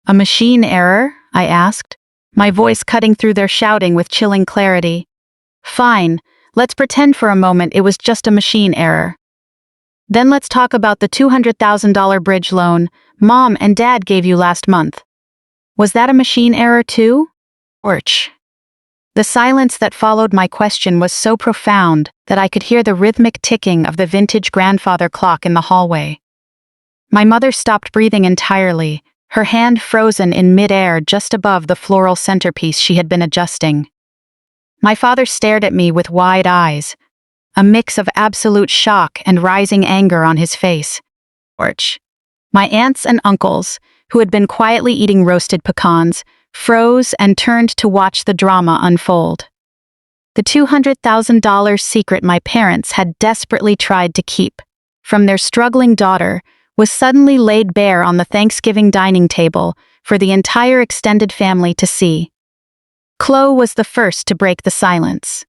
A machine error? I asked, my voice cutting through their shouting with chilling clarity. Fine, let's pretend for a moment it was just a machine error. Then let's talk about the $200,000 bridge loan Mom and Dad gave you last month. Was that a machine error too? Orch. The silence that followed my question was so profound that I could hear the rhythmic ticking of the vintage grandfather clock in the hallway. My mother stopped breathing entirely, her hand frozen in midair just above the floral centerpiece she had been adjusting. My father stared at me with wide eyes, a mix of absolute shock and rising anger on his face. Orch. My aunts and uncles, who had been quietly eating roasted pecans, froze and turned to watch the drama unfold. The $200,000 secret my parents had desperately tried to keep from their struggling daughter was suddenly laid bare on the Thanksgiving dining table for the entire extended family to see. Chloe was the first to break the silence.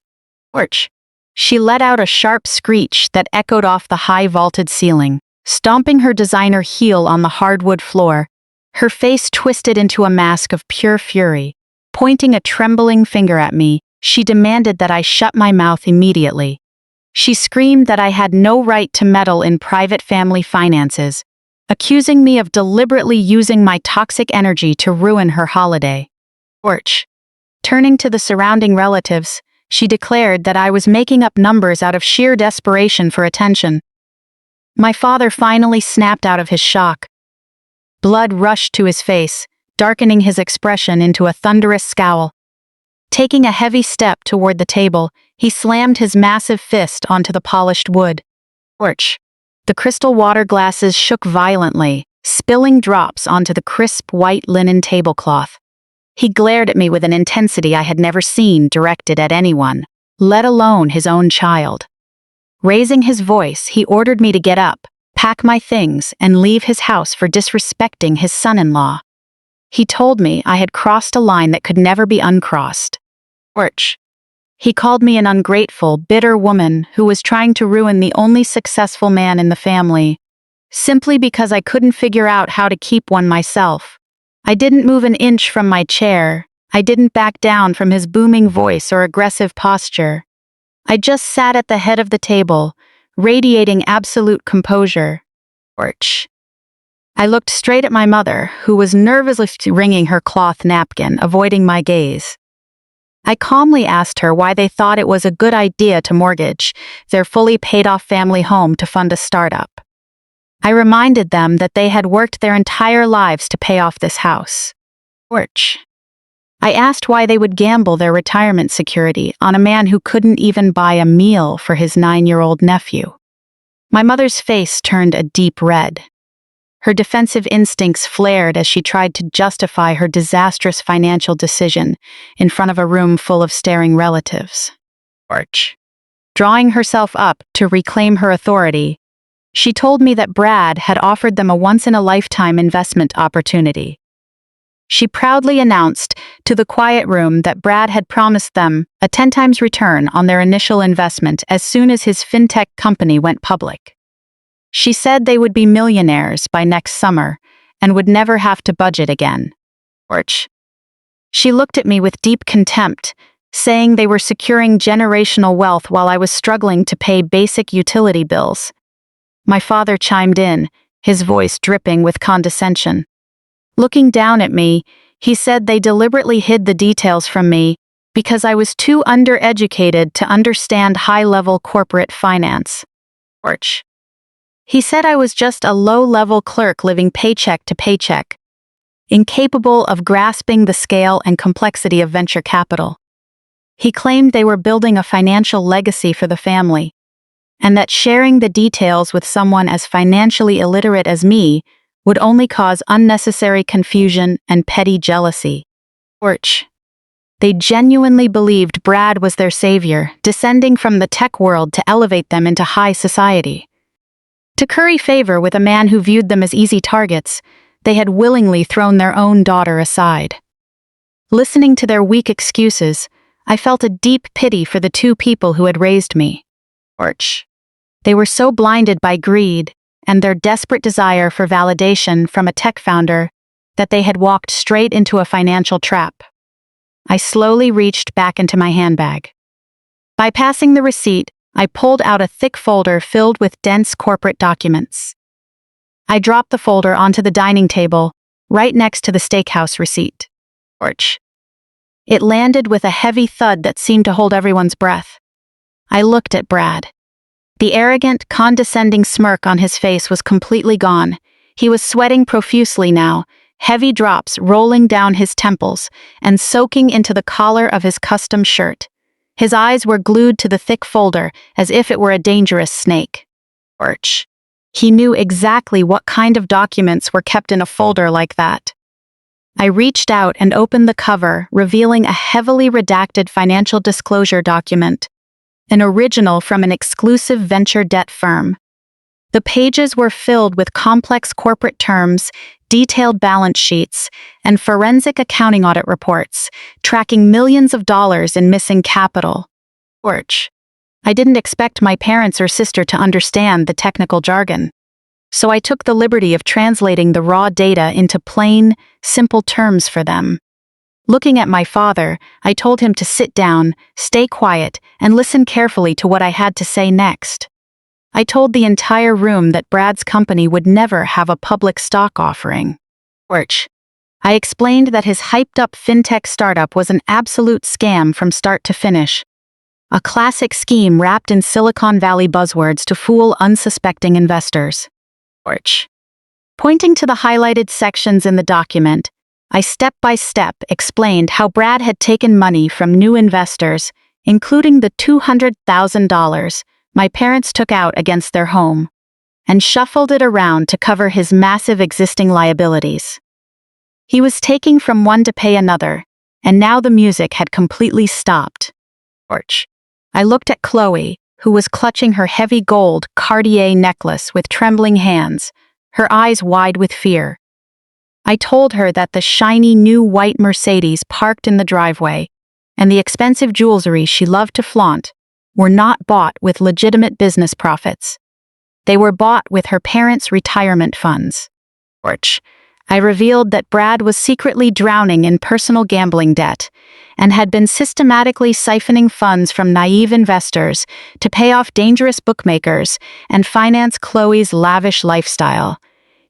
Orch. She let out a sharp screech that echoed off the high vaulted ceiling, stomping her designer heel on the hardwood floor, her face twisted into a mask of pure fury. Pointing a trembling finger at me, she demanded that I shut my mouth immediately. She screamed that I had no right to meddle in private family finances, accusing me of deliberately using my toxic energy to ruin her holiday. Orch. Turning to the surrounding relatives, she declared that I was making up numbers out of sheer desperation for attention. My father finally snapped out of his shock. Blood rushed to his face, darkening his expression into a thunderous scowl. Taking a heavy step toward the table, he slammed his massive fist onto the polished wood. Orch. The crystal water glasses shook violently, spilling drops onto the crisp white linen tablecloth. He glared at me with an intensity I had never seen directed at anyone, let alone his own child. Raising his voice, he ordered me to get up, pack my things, and leave his house for disrespecting his son-in-law. He told me I had crossed a line that could never be uncrossed. Orch. He called me an ungrateful, bitter woman who was trying to ruin the only successful man in the family, simply because I couldn't figure out how to keep one myself. I didn't move an inch from my chair. I didn't back down from his booming voice or aggressive posture. I just sat at the head of the table, radiating absolute composure. Orch. I looked straight at my mother, who was nervously wringing her cloth napkin, avoiding my gaze. I calmly asked her why they thought it was a good idea to mortgage their fully paid-off family home to fund a startup. I reminded them that they had worked their entire lives to pay off this house. Orch. I asked why they would gamble their retirement security on a man who couldn't even buy a meal for his 9-year-old nephew. My mother's face turned a deep red. Her defensive instincts flared as she tried to justify her disastrous financial decision in front of a room full of staring relatives. Orch. Drawing herself up to reclaim her authority, she told me that Brad had offered them a once-in-a-lifetime investment opportunity. She proudly announced to the quiet room that Brad had promised them a 10 times return on their initial investment as soon as his fintech company went public. She said they would be millionaires by next summer and would never have to budget again. Orch. She looked at me with deep contempt, saying they were securing generational wealth while I was struggling to pay basic utility bills. My father chimed in, his voice dripping with condescension. Looking down at me, he said they deliberately hid the details from me because I was too undereducated to understand high-level corporate finance. Orch. He said I was just a low-level clerk living paycheck to paycheck, incapable of grasping the scale and complexity of venture capital. He claimed they were building a financial legacy for the family, and that sharing the details with someone as financially illiterate as me would only cause unnecessary confusion and petty jealousy. Orch. They genuinely believed Brad was their savior, descending from the tech world to elevate them into high society. To curry favor with a man who viewed them as easy targets, they had willingly thrown their own daughter aside. Listening to their weak excuses, I felt a deep pity for the two people who had raised me. Orch. They were so blinded by greed and their desperate desire for validation from a tech founder that they had walked straight into a financial trap. I slowly reached back into my handbag. Bypassing the receipt, I pulled out a thick folder filled with dense corporate documents. I dropped the folder onto the dining table, right next to the steakhouse receipt. It landed with a heavy thud that seemed to hold everyone's breath. I looked at Brad. The arrogant, condescending smirk on his face was completely gone. He was sweating profusely now, heavy drops rolling down his temples and soaking into the collar of his custom shirt. His eyes were glued to the thick folder as if it were a dangerous snake. He knew exactly what kind of documents were kept in a folder like that. I reached out and opened the cover, revealing a heavily redacted financial disclosure document, an original from an exclusive venture debt firm. The pages were filled with complex corporate terms, detailed balance sheets, and forensic accounting audit reports, tracking millions of dollars in missing capital. I didn't expect my parents or sister to understand the technical jargon, so I took the liberty of translating the raw data into plain, simple terms for them. Looking at my father, I told him to sit down, stay quiet, and listen carefully to what I had to say next. I told the entire room that Brad's company would never have a public stock offering. I explained that his hyped-up fintech startup was an absolute scam from start to finish, a classic scheme wrapped in Silicon Valley buzzwords to fool unsuspecting investors. Pointing to the highlighted sections in the document, I step-by-step explained how Brad had taken money from new investors, including the $200,000 my parents took out against their home, and shuffled it around to cover his massive existing liabilities. He was taking from one to pay another, and now the music had completely stopped. I looked at Chloe, who was clutching her heavy gold Cartier necklace with trembling hands, her eyes wide with fear. I told her that the shiny new white Mercedes parked in the driveway and the expensive jewelry she loved to flaunt were not bought with legitimate business profits. They were bought with her parents' retirement funds. I revealed that Brad was secretly drowning in personal gambling debt and had been systematically siphoning funds from naive investors to pay off dangerous bookmakers and finance Chloe's lavish lifestyle.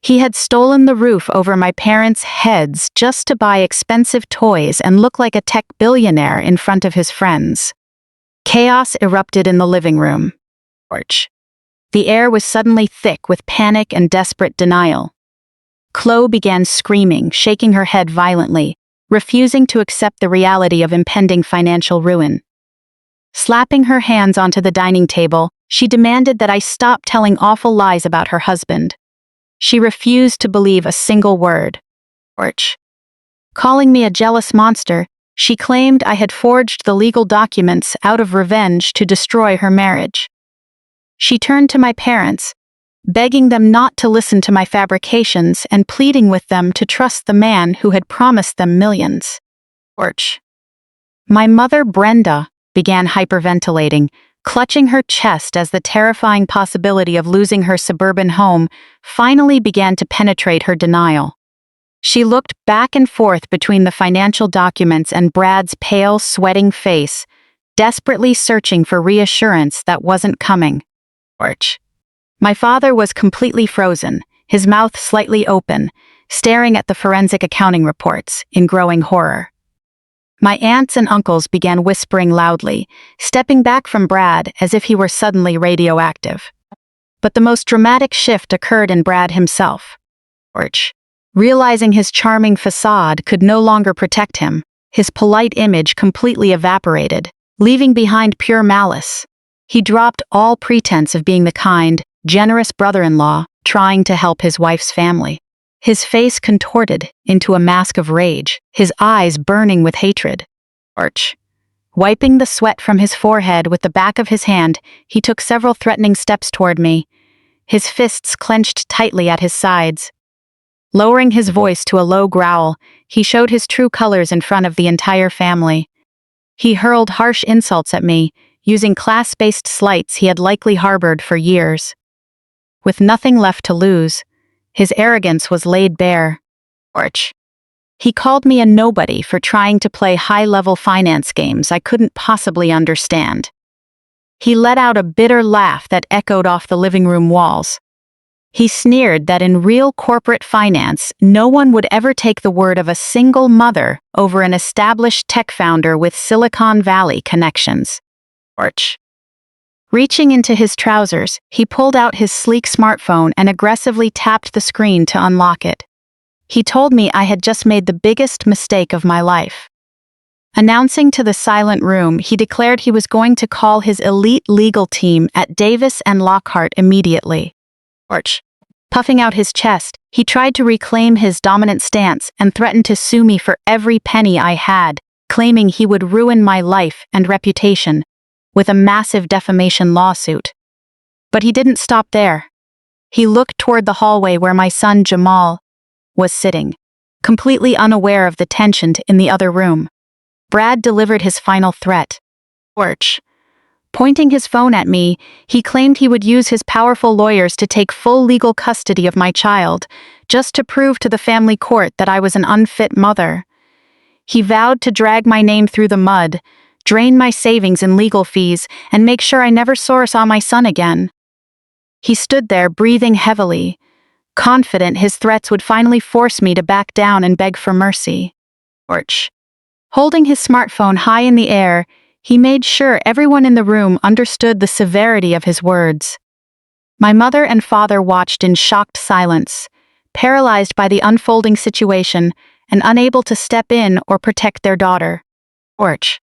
He had stolen the roof over my parents' heads just to buy expensive toys and look like a tech billionaire in front of his friends. Chaos erupted in the living room. The air was suddenly thick with panic and desperate denial. Chloe began screaming, shaking her head violently, refusing to accept the reality of impending financial ruin. Slapping her hands onto the dining table, she demanded that I stop telling awful lies about her husband. She refused to believe a single word. Calling me a jealous monster, she claimed I had forged the legal documents out of revenge to destroy her marriage. She turned to my parents, begging them not to listen to my fabrications and pleading with them to trust the man who had promised them millions. My mother, Brenda, began hyperventilating, clutching her chest as the terrifying possibility of losing her suburban home finally began to penetrate her denial. She looked back and forth between the financial documents and Brad's pale, sweating face, desperately searching for reassurance that wasn't coming. My father was completely frozen, his mouth slightly open, staring at the forensic accounting reports in growing horror. My aunts and uncles began whispering loudly, stepping back from Brad as if he were suddenly radioactive. But the most dramatic shift occurred in Brad himself. Realizing his charming facade could no longer protect him, his polite image completely evaporated, leaving behind pure malice. He dropped all pretense of being the kind, generous brother-in-law trying to help his wife's family. His face contorted into a mask of rage, his eyes burning with hatred. Wiping the sweat from his forehead with the back of his hand, he took several threatening steps toward me, his fists clenched tightly at his sides. Lowering his voice to a low growl, he showed his true colors in front of the entire family. He hurled harsh insults at me, using class-based slights he had likely harbored for years. With nothing left to lose, his arrogance was laid bare. He called me a nobody for trying to play high-level finance games I couldn't possibly understand. He let out a bitter laugh that echoed off the living room walls. He sneered that in real corporate finance, no one would ever take the word of a single mother over an established tech founder with Silicon Valley connections. Orch. Reaching into his trousers, he pulled out his sleek smartphone and aggressively tapped the screen to unlock it. He told me I had just made the biggest mistake of my life. Announcing to the silent room, he declared he was going to call his elite legal team at Davis and Lockhart immediately. Orch. Puffing out his chest, he tried to reclaim his dominant stance and threatened to sue me for every penny I had, claiming he would ruin my life and reputation with a massive defamation lawsuit. But he didn't stop there. He looked toward the hallway where my son Jamal was sitting, completely unaware of the tension in the other room. Brad delivered his final threat. Orch. Pointing his phone at me, he claimed he would use his powerful lawyers to take full legal custody of my child, just to prove to the family court that I was an unfit mother. He vowed to drag my name through the mud, drain my savings in legal fees, and make sure I never saw my son again. He stood there breathing heavily, confident his threats would finally force me to back down and beg for mercy. Orch. Holding his smartphone high in the air, he made sure everyone in the room understood the severity of his words. My mother and father watched in shocked silence, paralyzed by the unfolding situation and unable to step in or protect their daughter. Orch.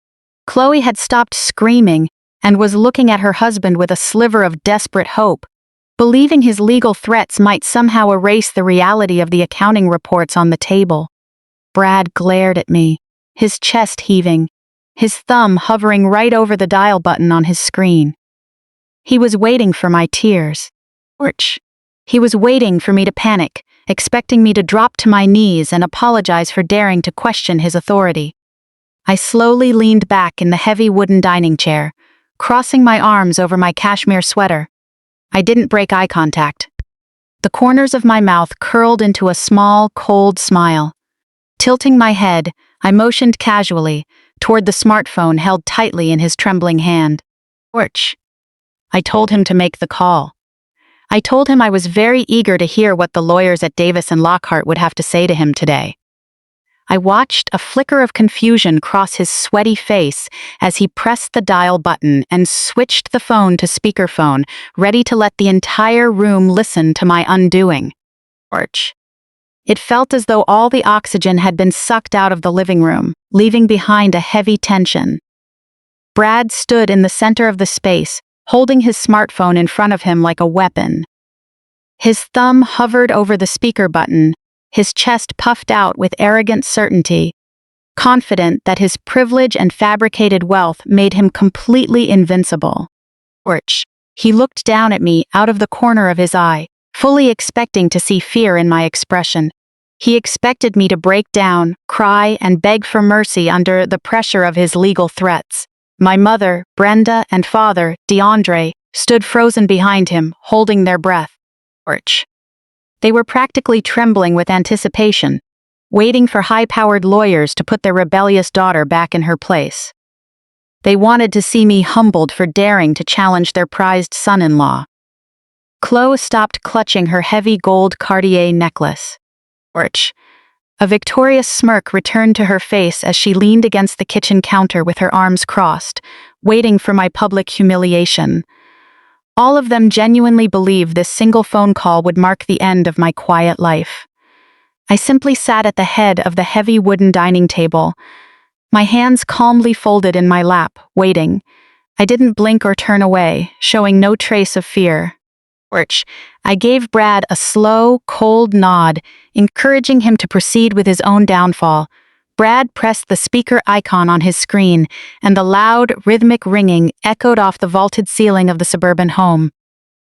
Chloe had stopped screaming and was looking at her husband with a sliver of desperate hope, believing his legal threats might somehow erase the reality of the accounting reports on the table. Brad glared at me, his chest heaving, his thumb hovering right over the dial button on his screen. He was waiting for my tears. Orch. He was waiting for me to panic, expecting me to drop to my knees and apologize for daring to question his authority. I slowly leaned back in the heavy wooden dining chair, crossing my arms over my cashmere sweater. I didn't break eye contact. The corners of my mouth curled into a small, cold smile. Tilting my head, I motioned casually toward the smartphone held tightly in his trembling hand. Orch. I told him to make the call. I told him I was very eager to hear what the lawyers at Davis and Lockhart would have to say to him today. I watched a flicker of confusion cross his sweaty face as he pressed the dial button and switched the phone to speakerphone, ready to let the entire room listen to my undoing. Orch. It felt as though all the oxygen had been sucked out of the living room, leaving behind a heavy tension. Brad stood in the center of the space, holding his smartphone in front of him like a weapon. His thumb hovered over the speaker button, his chest puffed out with arrogant certainty, confident that his privilege and fabricated wealth made him completely invincible. Orch. He looked down at me out of the corner of his eye, fully expecting to see fear in my expression. He expected me to break down, cry, and beg for mercy under the pressure of his legal threats. My mother, Brenda, and father, DeAndre, stood frozen behind him, holding their breath. Orch. They were practically trembling with anticipation, waiting for high-powered lawyers to put their rebellious daughter back in her place. They wanted to see me humbled for daring to challenge their prized son-in-law. Chloe stopped clutching her heavy gold Cartier necklace. Orch. A victorious smirk returned to her face as she leaned against the kitchen counter with her arms crossed, waiting for my public humiliation. All of them genuinely believed this single phone call would mark the end of my quiet life. I simply sat at the head of the heavy wooden dining table, my hands calmly folded in my lap, waiting. I didn't blink or turn away, showing no trace of fear. Orch. I gave Brad a slow, cold nod, encouraging him to proceed with his own downfall. Brad pressed the speaker icon on his screen, and the loud, rhythmic ringing echoed off the vaulted ceiling of the suburban home.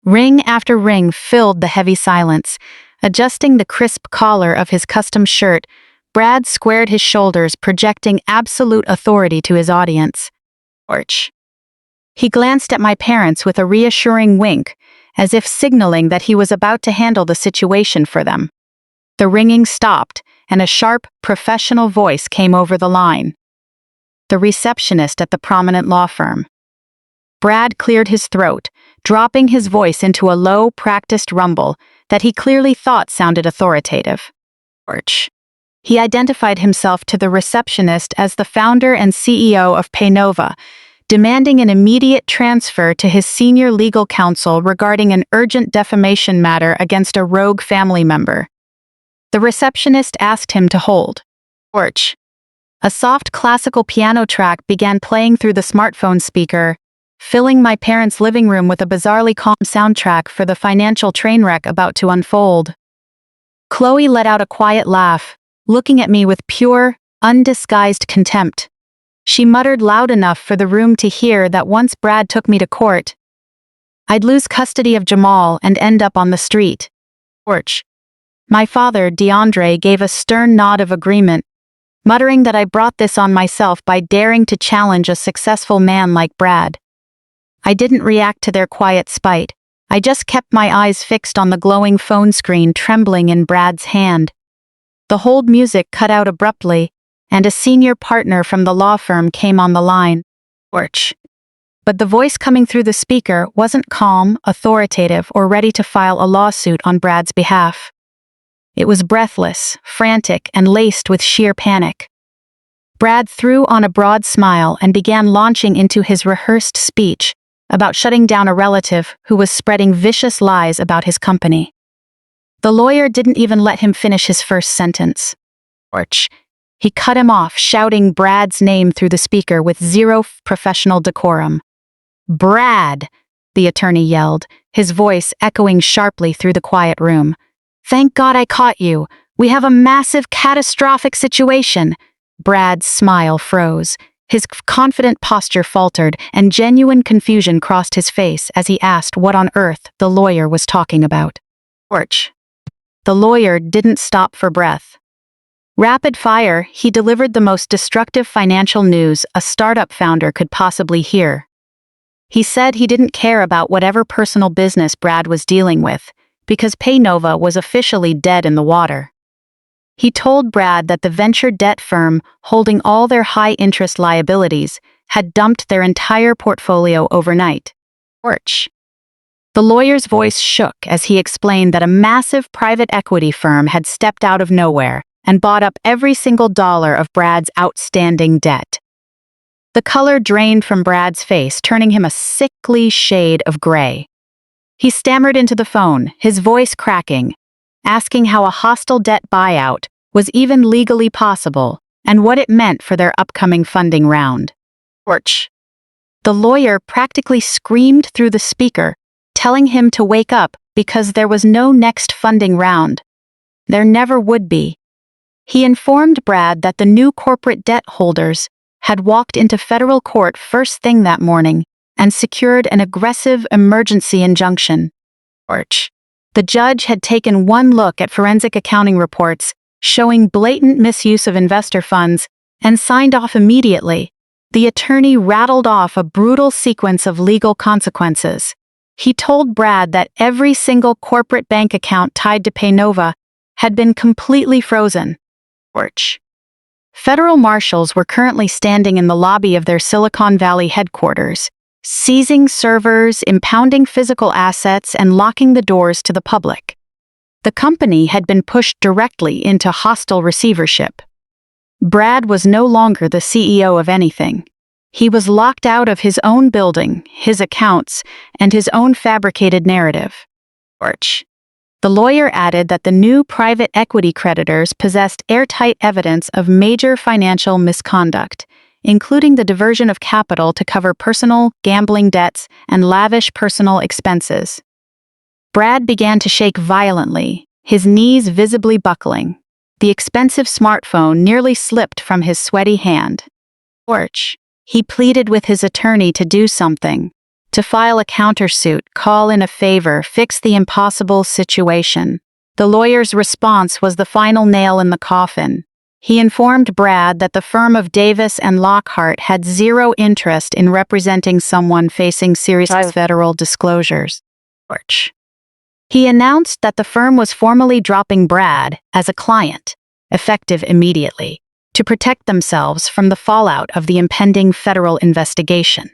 Ring after ring filled the heavy silence. Adjusting the crisp collar of his custom shirt, Brad squared his shoulders, projecting absolute authority to his audience. Orch. He glanced at my parents with a reassuring wink, as if signaling that he was about to handle the situation for them. The ringing stopped, and a sharp, professional voice came over the line. The receptionist at the prominent law firm. Brad cleared his throat, dropping his voice into a low, practiced rumble that he clearly thought sounded authoritative. He identified himself to the receptionist as the founder and CEO of Paynova, demanding an immediate transfer to his senior legal counsel regarding an urgent defamation matter against a rogue family member. The receptionist asked him to hold. A soft classical piano track began playing through the smartphone speaker, filling my parents' living room with a bizarrely calm soundtrack for the financial train wreck about to unfold. Chloe let out a quiet laugh, looking at me with pure, undisguised contempt. She muttered loud enough for the room to hear that once Brad took me to court, I'd lose custody of Jamal and end up on the street. My father, DeAndre, gave a stern nod of agreement, muttering that I brought this on myself by daring to challenge a successful man like Brad. I didn't react to their quiet spite. I just kept my eyes fixed on the glowing phone screen trembling in Brad's hand. The hold music cut out abruptly, and a senior partner from the law firm came on the line. But the voice coming through the speaker wasn't calm, authoritative, or ready to file a lawsuit on Brad's behalf. It was breathless, frantic, and laced with sheer panic. Brad threw on a broad smile and began launching into his rehearsed speech about shutting down a relative who was spreading vicious lies about his company. The lawyer didn't even let him finish his first sentence. He cut him off, shouting Brad's name through the speaker with zero professional decorum. "Brad!" the attorney yelled, his voice echoing sharply through the quiet room. "Thank God I caught you. We have a massive, catastrophic situation." Brad's smile froze. His confident posture faltered, and genuine confusion crossed his face as he asked what on earth the lawyer was talking about. The lawyer didn't stop for breath. Rapid fire, he delivered the most destructive financial news a startup founder could possibly hear. He said he didn't care about whatever personal business Brad was dealing with, because Paynova was officially dead in the water. He told Brad that the venture debt firm holding all their high-interest liabilities had dumped their entire portfolio overnight. The lawyer's voice shook as he explained that a massive private equity firm had stepped out of nowhere and bought up every single dollar of Brad's outstanding debt. The color drained from Brad's face, turning him a sickly shade of gray. He stammered into the phone, his voice cracking, asking how a hostile debt buyout was even legally possible and what it meant for their upcoming funding round. The lawyer practically screamed through the speaker, telling him to wake up because there was no next funding round. There never would be. He informed Brad that the new corporate debt holders had walked into federal court first thing that morning and secured an aggressive emergency injunction. The judge had taken one look at forensic accounting reports showing blatant misuse of investor funds and signed off immediately. The attorney rattled off a brutal sequence of legal consequences. He told Brad that every single corporate bank account tied to Paynova had been completely frozen. Federal marshals were currently standing in the lobby of their Silicon Valley headquarters, seizing servers, impounding physical assets, and locking the doors to the public. The company had been pushed directly into hostile receivership. Brad was no longer the CEO of anything. He was locked out of his own building, his accounts, and his own fabricated narrative. The lawyer added that the new private equity creditors possessed airtight evidence of major financial misconduct, including the diversion of capital to cover personal, gambling debts, and lavish personal expenses. Brad began to shake violently, his knees visibly buckling. The expensive smartphone nearly slipped from his sweaty hand. He pleaded with his attorney to do something, to file a countersuit, call in a favor, fix the impossible situation. The lawyer's response was the final nail in the coffin. He informed Brad that the firm of Davis and Lockhart had zero interest in representing someone facing serious federal disclosures. He announced that the firm was formally dropping Brad as a client. effective immediately, to protect themselves from the fallout of the impending federal investigation.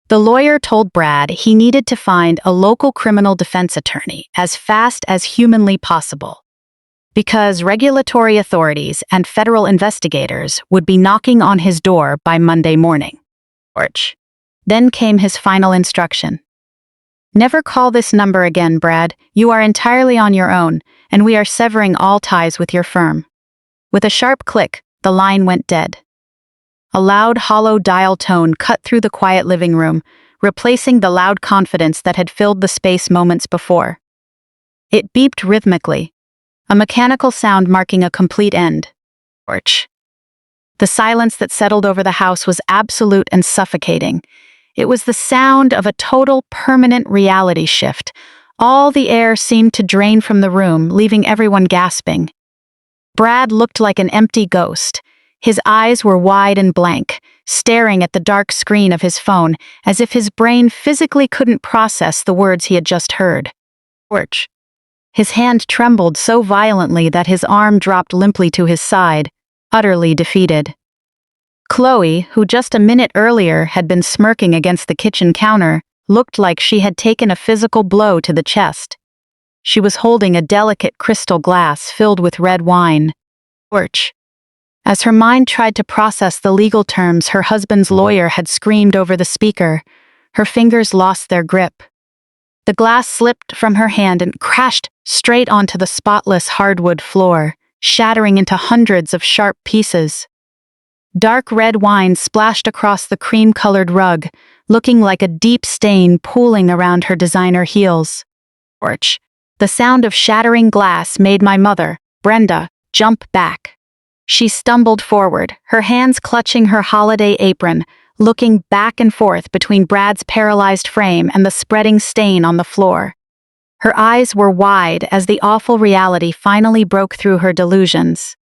The lawyer told Brad he needed to find a local criminal defense attorney as fast as humanly possible, because regulatory authorities and federal investigators would be knocking on his door by Monday morning. Then came his final instruction. "Never call this number again, Brad. You are entirely on your own, and we are severing all ties with your firm." With a sharp click, the line went dead. A loud, hollow dial tone cut through the quiet living room, replacing the loud confidence that had filled the space moments before. It beeped rhythmically, a mechanical sound marking a complete end. The silence that settled over the house was absolute and suffocating. It was the sound of a total, permanent reality shift. All the air seemed to drain from the room, leaving everyone gasping. Brad looked like an empty ghost. His eyes were wide and blank, staring at the dark screen of his phone, as if his brain physically couldn't process the words he had just heard. His hand trembled so violently that his arm dropped limply to his side, utterly defeated. Chloe, who just a minute earlier had been smirking against the kitchen counter, looked like she had taken a physical blow to the chest. She was holding a delicate crystal glass filled with red wine. As her mind tried to process the legal terms her husband's lawyer had screamed over the speaker, her fingers lost their grip. The glass slipped from her hand and crashed straight onto the spotless hardwood floor, shattering into hundreds of sharp pieces. Dark red wine splashed across the cream-colored rug, looking like a deep stain pooling around her designer heels. The sound of shattering glass made my mother, Brenda, jump back. She stumbled forward, her hands clutching her holiday apron, looking back and forth between Brad's paralyzed frame and the spreading stain on the floor. Her eyes were wide as the awful reality finally broke through her delusions.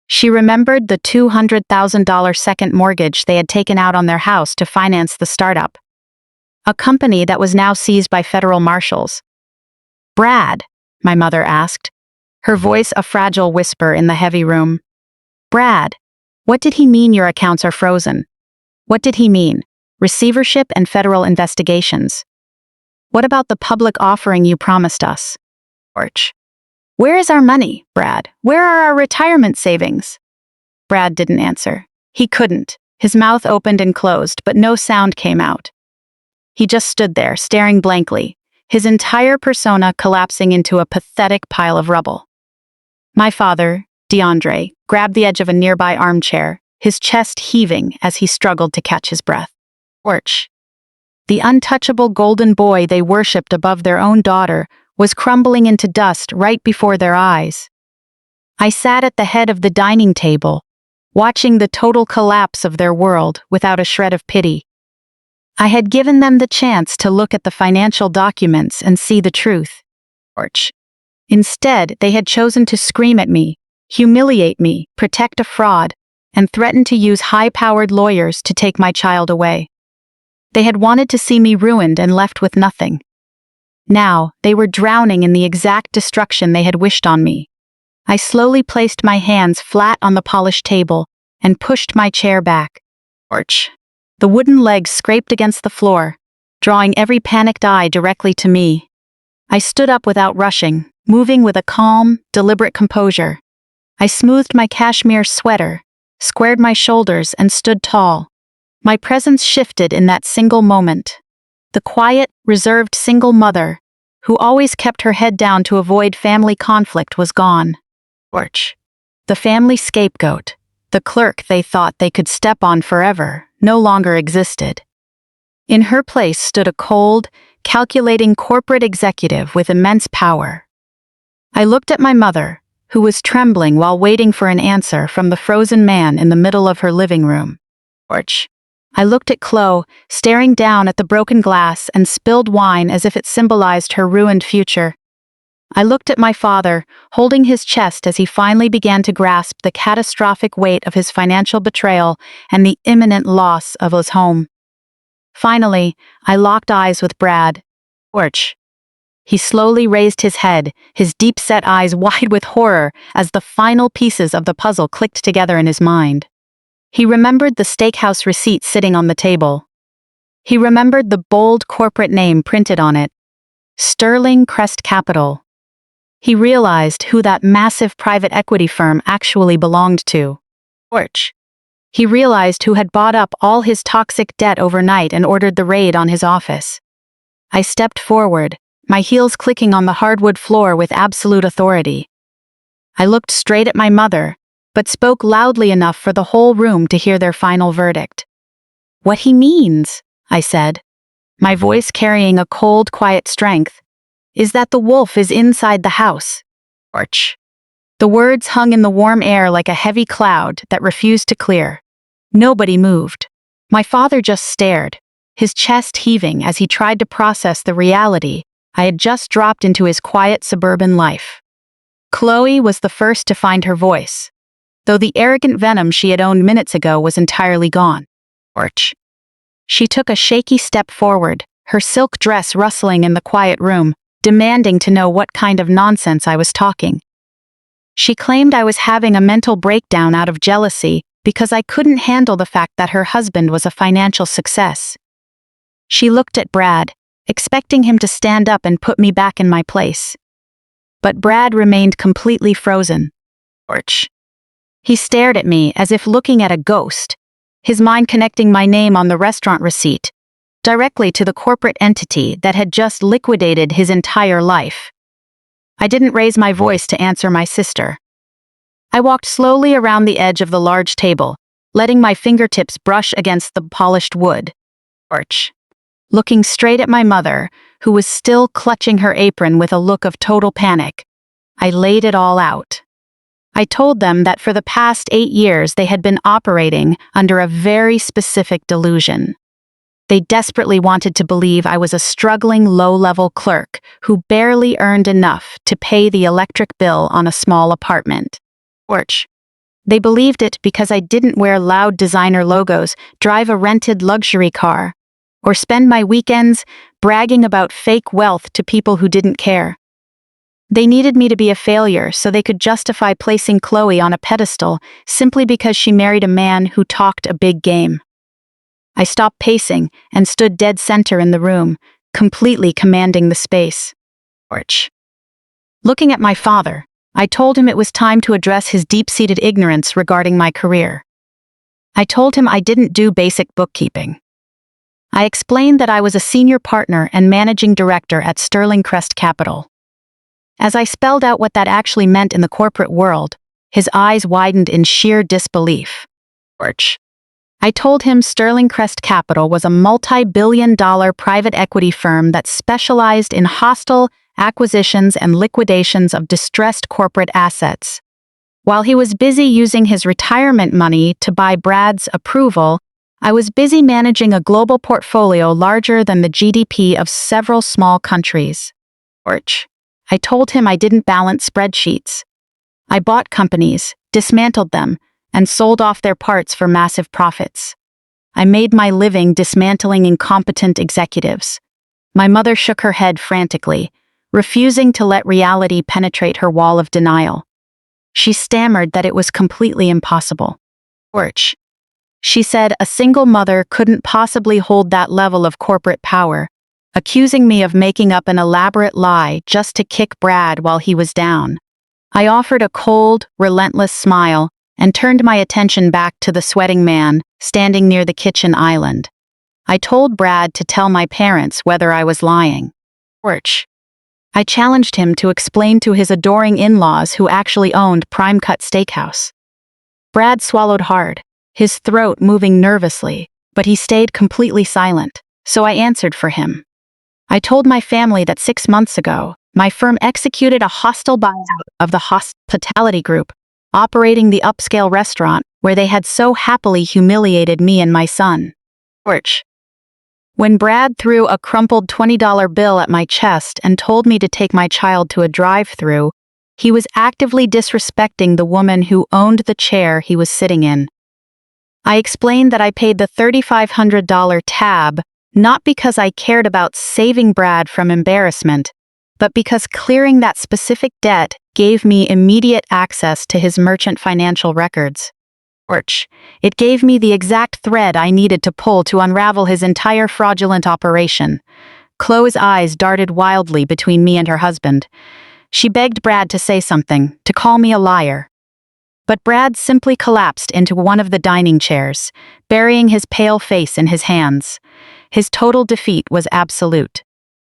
She remembered the $200,000 second mortgage they had taken out on their house to finance the startup, a company that was now seized by federal marshals. "Brad?" my mother asked, her voice a fragile whisper in the heavy room. "Brad, what did he mean your accounts are frozen? What did he mean? Receivership and federal investigations? What about the public offering you promised us?" "Where is our money, Brad? Where are our retirement savings?" Brad didn't answer. He couldn't. His mouth opened and closed, but no sound came out. He just stood there, staring blankly, his entire persona collapsing into a pathetic pile of rubble. My father, DeAndre, grabbed the edge of a nearby armchair, his chest heaving as he struggled to catch his breath. The untouchable golden boy they worshipped above their own daughter was crumbling into dust right before their eyes. I sat at the head of the dining table, watching the total collapse of their world without a shred of pity. I had given them the chance to look at the financial documents and see the truth. Instead, they had chosen to scream at me, humiliate me, protect a fraud, and threaten to use high-powered lawyers to take my child away. They had wanted to see me ruined and left with nothing. Now, they were drowning in the exact destruction they had wished on me. I slowly placed my hands flat on the polished table and pushed my chair back. The wooden legs scraped against the floor, drawing every panicked eye directly to me. I stood up without rushing, moving with a calm, deliberate composure. I smoothed my cashmere sweater, squared my shoulders, and stood tall. My presence shifted in that single moment. The quiet, reserved single mother, who always kept her head down to avoid family conflict, was gone. The family scapegoat, the clerk they thought they could step on forever, no longer existed. In her place stood a cold, calculating corporate executive with immense power. I looked at my mother, who was trembling while waiting for an answer from the frozen man in the middle of her living room. I looked at Chloe, staring down at the broken glass and spilled wine as if it symbolized her ruined future. I looked at my father, holding his chest as he finally began to grasp the catastrophic weight of his financial betrayal and the imminent loss of his home. Finally, I locked eyes with Brad. He slowly raised his head, his deep-set eyes wide with horror as the final pieces of the puzzle clicked together in his mind. He remembered the steakhouse receipt sitting on the table. He remembered the bold corporate name printed on it, Sterling Crest Capital. He realized who that massive private equity firm actually belonged to. Torch. He realized who had bought up all his toxic debt overnight and ordered the raid on his office. I stepped forward, my heels clicking on the hardwood floor with absolute authority. I looked straight at my mother, but spoke loudly enough for the whole room to hear their final verdict. "What he means," I said, my voice carrying a cold, quiet strength, "is that the wolf is inside the house." Torch. The words hung in the warm air like a heavy cloud that refused to clear. Nobody moved. My father just stared, his chest heaving as he tried to process the reality I had just dropped into his quiet suburban life. Chloe was the first to find her voice, though the arrogant venom she had owned minutes ago was entirely gone. Torch. She took a shaky step forward, her silk dress rustling in the quiet room, demanding to know what kind of nonsense I was talking. She claimed I was having a mental breakdown out of jealousy because I couldn't handle the fact that her husband was a financial success. She looked at Brad, expecting him to stand up and put me back in my place. But Brad remained completely frozen. Torch. He stared at me as if looking at a ghost, his mind connecting my name on the restaurant receipt directly to the corporate entity that had just liquidated his entire life. I didn't raise my voice to answer my sister. I walked slowly around the edge of the large table, letting my fingertips brush against the polished wood. Torch. Looking straight at my mother, who was still clutching her apron with a look of total panic, I laid it all out. I told them that for the past 8 years they had been operating under a very specific delusion. They desperately wanted to believe I was a struggling low-level clerk who barely earned enough to pay the electric bill on a small apartment. Torch. They believed it because I didn't wear loud designer logos, drive a rented luxury car, or spend my weekends bragging about fake wealth to people who didn't care. They needed me to be a failure so they could justify placing Chloe on a pedestal simply because she married a man who talked a big game. I stopped pacing and stood dead center in the room, completely commanding the space. Torch. Looking at my father, I told him it was time to address his deep-seated ignorance regarding my career. I told him I didn't do basic bookkeeping. I explained that I was a senior partner and managing director at Sterling Crest Capital. As I spelled out what that actually meant in the corporate world, his eyes widened in sheer disbelief. Torch. I told him Sterling Crest Capital was a multi-billion-dollar private equity firm that specialized in hostile acquisitions and liquidations of distressed corporate assets. While he was busy using his retirement money to buy Brad's approval, I was busy managing a global portfolio larger than the GDP of several small countries. Torch. I told him I didn't balance spreadsheets. I bought companies, dismantled them, and sold off their parts for massive profits. I made my living dismantling incompetent executives. My mother shook her head frantically, refusing to let reality penetrate her wall of denial. She stammered that it was completely impossible. Torch. She said a single mother couldn't possibly hold that level of corporate power, accusing me of making up an elaborate lie just to kick Brad while he was down. I offered a cold, relentless smile and turned my attention back to the sweating man standing near the kitchen island. I told Brad to tell my parents whether I was lying. Torch. I challenged him to explain to his adoring in-laws who actually owned Prime Cut Steakhouse. Brad swallowed hard, his throat moving nervously, but he stayed completely silent, so I answered for him. I told my family that 6 months ago, my firm executed a hostile buyout of the hospitality group, operating the upscale restaurant where they had so happily humiliated me and my son. Torch. When Brad threw a crumpled $20 bill at my chest and told me to take my child to a drive-thru, he was actively disrespecting the woman who owned the chair he was sitting in. I explained that I paid the $3,500 tab not because I cared about saving Brad from embarrassment, but because clearing that specific debt gave me immediate access to his merchant financial records. It gave me the exact thread I needed to pull to unravel his entire fraudulent operation. Chloe's eyes darted wildly between me and her husband. She begged Brad to say something, to call me a liar. But Brad simply collapsed into one of the dining chairs, burying his pale face in his hands. His total defeat was absolute.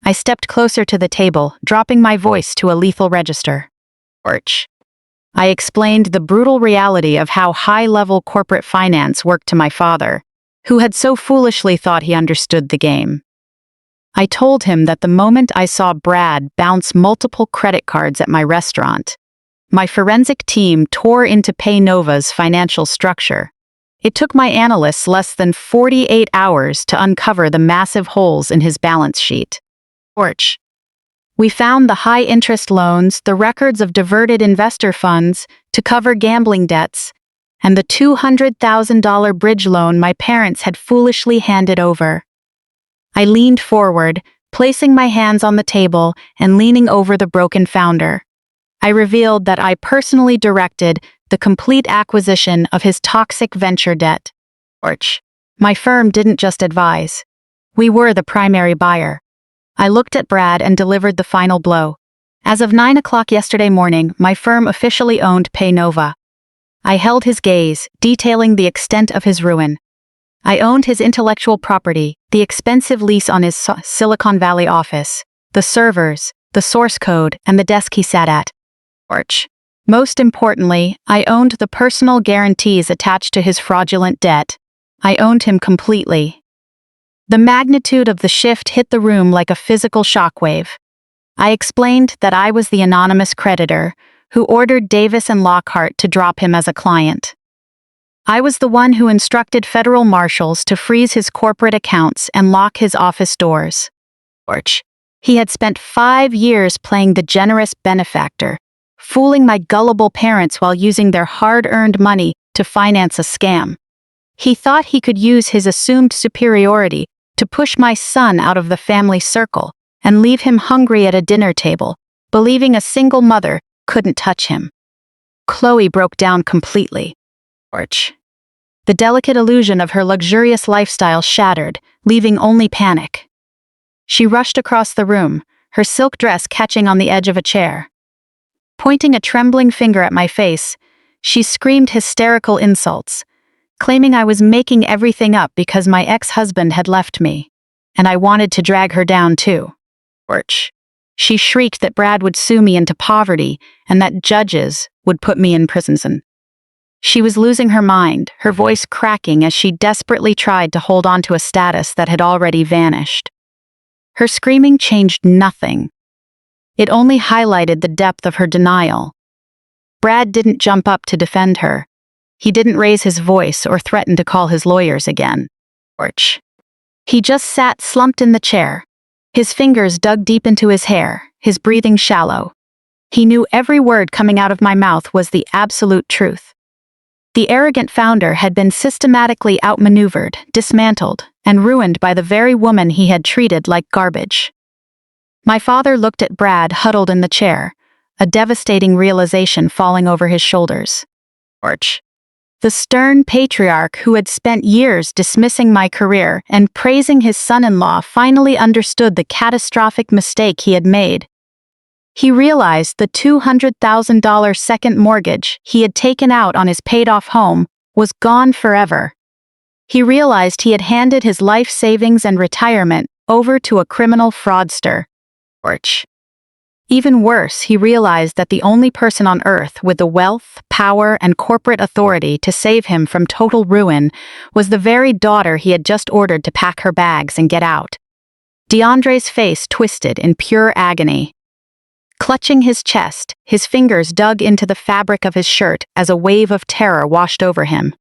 I stepped closer to the table, dropping my voice to a lethal register. I explained the brutal reality of how high-level corporate finance worked to my father, who had so foolishly thought he understood the game. I told him that the moment I saw Brad bounce multiple credit cards at my restaurant, my forensic team tore into PayNova's financial structure. It took my analysts less than 48 hours to uncover the massive holes in his balance sheet. We found the high-interest loans, the records of diverted investor funds to cover gambling debts, and the $200,000 bridge loan my parents had foolishly handed over. I leaned forward, placing my hands on the table and leaning over the broken founder. I revealed that I personally directed the complete acquisition of his toxic venture debt. My firm didn't just advise. We were the primary buyer. I looked at Brad and delivered the final blow. As of 9 o'clock yesterday morning, my firm officially owned PayNova. I held his gaze, detailing the extent of his ruin. I owned his intellectual property, the expensive lease on his Silicon Valley office, the servers, the source code, and the desk he sat at. Most importantly, I owned the personal guarantees attached to his fraudulent debt. I owned him completely. The magnitude of the shift hit the room like a physical shockwave. I explained that I was the anonymous creditor who ordered Davis and Lockhart to drop him as a client. I was the one who instructed federal marshals to freeze his corporate accounts and lock his office doors. He had spent 5 years playing the generous benefactor, fooling my gullible parents while using their hard-earned money to finance a scam. He thought he could use his assumed superiority to push my son out of the family circle and leave him hungry at a dinner table, believing a single mother couldn't touch him. Chloe broke down completely. The delicate illusion of her luxurious lifestyle shattered, leaving only panic. She rushed across the room, her silk dress catching on the edge of a chair. Pointing a trembling finger at my face, she screamed hysterical insults, claiming I was making everything up because my ex-husband had left me, and I wanted to drag her down too. She shrieked that Brad would sue me into poverty and that judges would put me in prison. She was losing her mind, her voice cracking as she desperately tried to hold on to a status that had already vanished. Her screaming changed nothing. It only highlighted the depth of her denial. Brad didn't jump up to defend her. He didn't raise his voice or threaten to call his lawyers again. He just sat slumped in the chair. His fingers dug deep into his hair, his breathing shallow. He knew every word coming out of my mouth was the absolute truth. The arrogant founder had been systematically outmaneuvered, dismantled, and ruined by the very woman he had treated like garbage. My father looked at Brad huddled in the chair, a devastating realization falling over his shoulders. The stern patriarch who had spent years dismissing my career and praising his son-in-law finally understood the catastrophic mistake he had made. He realized the $200,000 second mortgage he had taken out on his paid-off home was gone forever. He realized he had handed his life savings and retirement over to a criminal fraudster. Even worse, he realized that the only person on earth with the wealth, power, and corporate authority to save him from total ruin was the very daughter he had just ordered to pack her bags and get out. DeAndre's face twisted in pure agony. Clutching his chest, his fingers dug into the fabric of his shirt as a wave of terror washed over him.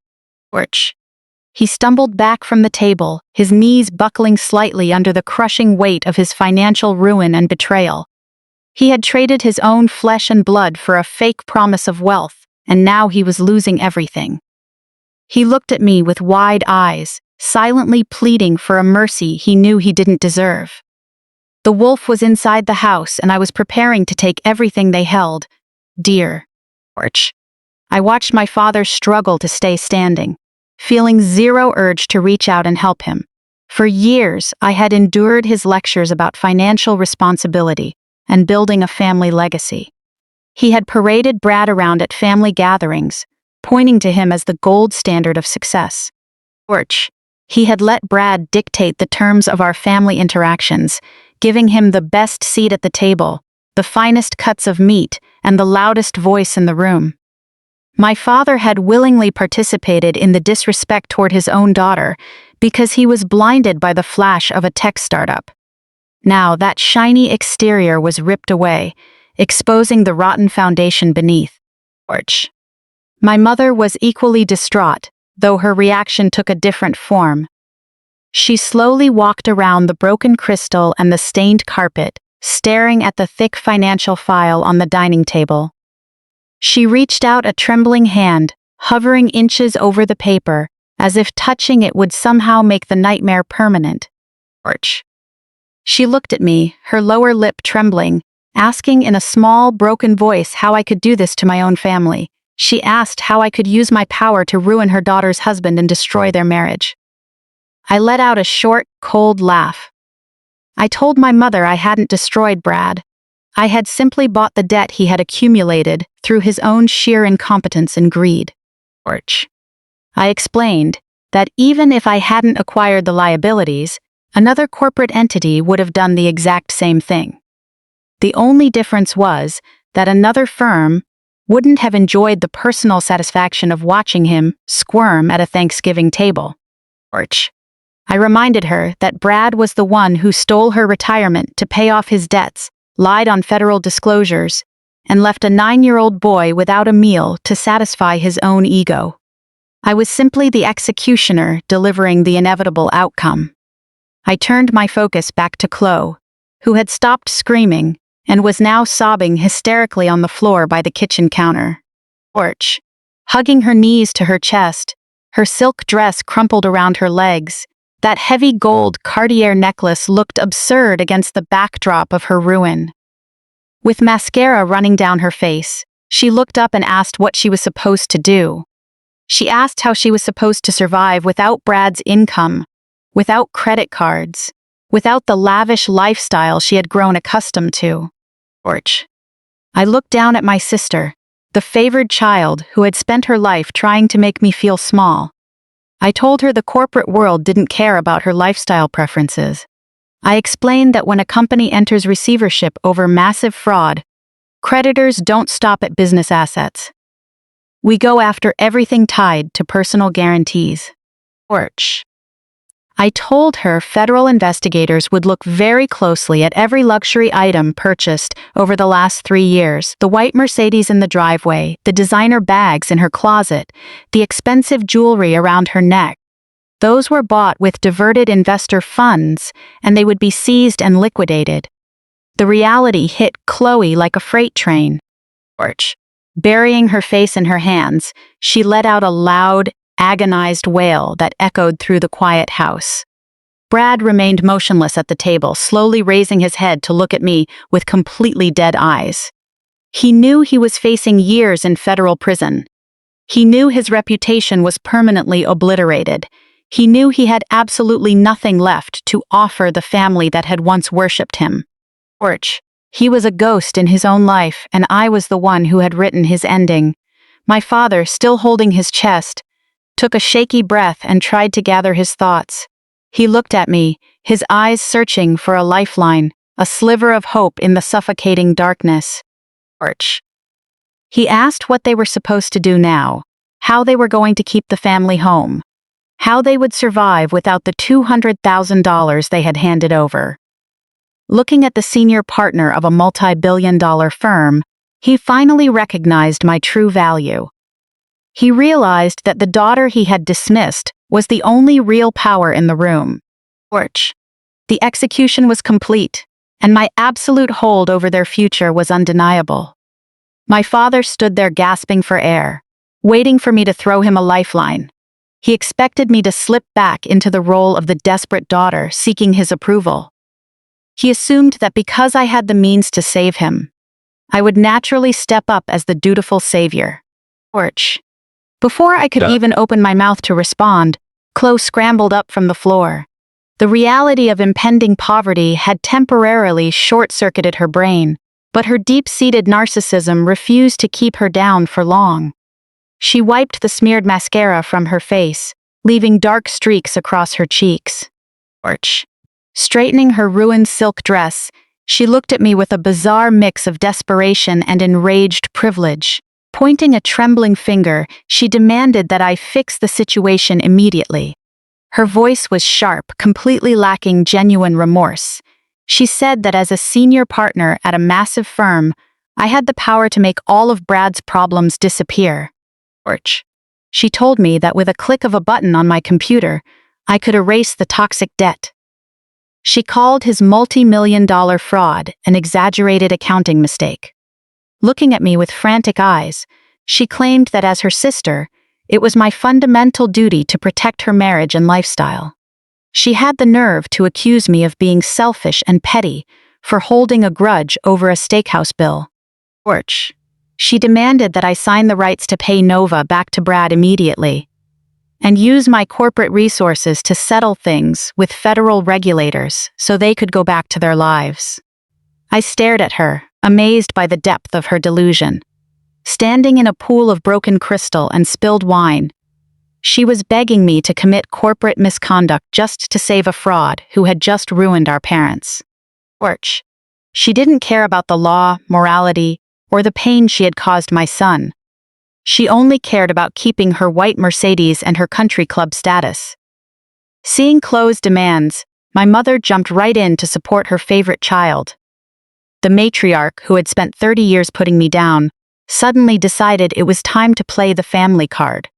He stumbled back from the table, his knees buckling slightly under the crushing weight of his financial ruin and betrayal. He had traded his own flesh and blood for a fake promise of wealth, and now he was losing everything. He looked at me with wide eyes, silently pleading for a mercy he knew he didn't deserve. The wolf was inside the house, and I was preparing to take everything they held dear. Porch. I watched my father struggle to stay standing, feeling zero urge to reach out and help him. For years, I had endured his lectures about financial responsibility and building a family legacy. He had paraded Brad around at family gatherings, pointing to him as the gold standard of success. Porch. He had let Brad dictate the terms of our family interactions, giving him the best seat at the table, the finest cuts of meat, and the loudest voice in the room. My father had willingly participated in the disrespect toward his own daughter because he was blinded by the flash of a tech startup. Now that shiny exterior was ripped away, exposing the rotten foundation beneath. Porch. My mother was equally distraught, though her reaction took a different form. She slowly walked around the broken crystal and the stained carpet, staring at the thick financial file on the dining table. She reached out a trembling hand, hovering inches over the paper, as if touching it would somehow make the nightmare permanent. Porch. She looked at me, her lower lip trembling, asking in a small, broken voice how I could do this to my own family. She asked how I could use my power to ruin her daughter's husband and destroy their marriage. I let out a short, cold laugh. I told my mother I hadn't destroyed Brad. I had simply bought the debt he had accumulated through his own sheer incompetence and greed. Porch. I explained that even if I hadn't acquired the liabilities, another corporate entity would have done the exact same thing. The only difference was that another firm wouldn't have enjoyed the personal satisfaction of watching him squirm at a Thanksgiving table. Porch. I reminded her that Brad was the one who stole her retirement to pay off his debts, lied on federal disclosures, and left a 9-year-old boy without a meal to satisfy his own ego. I was simply the executioner delivering the inevitable outcome. I turned my focus back to Chloe, who had stopped screaming and was now sobbing hysterically on the floor by the kitchen counter. Porch. Hugging her knees to her chest, her silk dress crumpled around her legs, that heavy gold Cartier necklace looked absurd against the backdrop of her ruin. With mascara running down her face, she looked up and asked what she was supposed to do. She asked how she was supposed to survive without Brad's income, without credit cards, without the lavish lifestyle she had grown accustomed to. Porch. I looked down at my sister, the favored child who had spent her life trying to make me feel small. I told her the corporate world didn't care about her lifestyle preferences. I explained that when a company enters receivership over massive fraud, creditors don't stop at business assets. We go after everything tied to personal guarantees. Porch. I told her federal investigators would look very closely at every luxury item purchased over the last 3 years, the white Mercedes in the driveway, the designer bags in her closet, the expensive jewelry around her neck. Those were bought with diverted investor funds, and they would be seized and liquidated. The reality hit Chloe like a freight train. Porch. Burying her face in her hands, she let out a loud, agonized wail that echoed through the quiet house. Brad remained motionless at the table, slowly raising his head to look at me with completely dead eyes. He knew he was facing years in federal prison. He knew his reputation was permanently obliterated. He knew he had absolutely nothing left to offer the family that had once worshipped him. Porch. He was a ghost in his own life, and I was the one who had written his ending. My father, still holding his chest, took a shaky breath and tried to gather his thoughts. He looked at me, his eyes searching for a lifeline, a sliver of hope in the suffocating darkness. Porch. He asked what they were supposed to do now, how they were going to keep the family home, how they would survive without the $200,000 they had handed over. Looking at the senior partner of a multi-billion-dollar firm, he finally recognized my true value. He realized that the daughter he had dismissed was the only real power in the room. Porch. The execution was complete, and my absolute hold over their future was undeniable. My father stood there gasping for air, waiting for me to throw him a lifeline. He expected me to slip back into the role of the desperate daughter seeking his approval. He assumed that because I had the means to save him, I would naturally step up as the dutiful savior. Torch. Before I could even open my mouth to respond, Chloe scrambled up from the floor. The reality of impending poverty had temporarily short-circuited her brain, but her deep-seated narcissism refused to keep her down for long. She wiped the smeared mascara from her face, leaving dark streaks across her cheeks. Torch. Straightening her ruined silk dress, she looked at me with a bizarre mix of desperation and enraged privilege. Pointing a trembling finger, she demanded that I fix the situation immediately. Her voice was sharp, completely lacking genuine remorse. She said that as a senior partner at a massive firm, I had the power to make all of Brad's problems disappear. Torch. She told me that with a click of a button on my computer, I could erase the toxic debt. She called his multi-million-dollar fraud an exaggerated accounting mistake. Looking at me with frantic eyes, she claimed that as her sister, it was my fundamental duty to protect her marriage and lifestyle. She had the nerve to accuse me of being selfish and petty for holding a grudge over a steakhouse bill. Torch. She demanded that I sign the rights to pay Nova back to Brad immediately and use my corporate resources to settle things with federal regulators so they could go back to their lives. I stared at her, amazed by the depth of her delusion. Standing in a pool of broken crystal and spilled wine, she was begging me to commit corporate misconduct just to save a fraud who had just ruined our parents. Torch. She didn't care about the law, morality, or the pain she had caused my son. She only cared about keeping her white Mercedes and her country club status. Seeing Chloe's demands, my mother jumped right in to support her favorite child. The matriarch, who had spent 30 years putting me down, suddenly decided it was time to play the family card.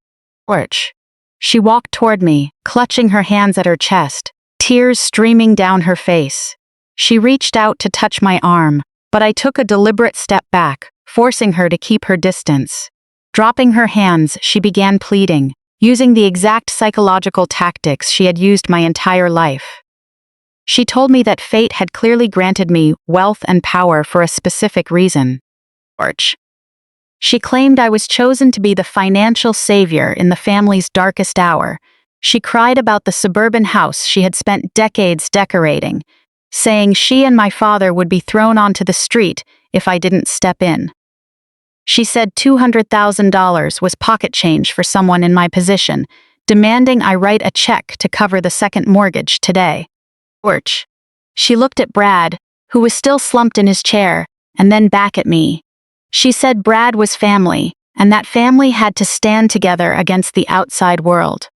Torch. She walked toward me, clutching her hands at her chest, tears streaming down her face. She reached out to touch my arm, but I took a deliberate step back, forcing her to keep her distance. Dropping her hands, she began pleading, using the exact psychological tactics she had used my entire life. She told me that fate had clearly granted me wealth and power for a specific reason. Torch. She claimed I was chosen to be the financial savior in the family's darkest hour. She cried about the suburban house she had spent decades decorating, saying she and my father would be thrown onto the street if I didn't step in. She said $200,000 was pocket change for someone in my position, demanding I write a check to cover the second mortgage today. Torch. She looked at Brad, who was still slumped in his chair, and then back at me. She said Brad was family, and that family had to stand together against the outside world.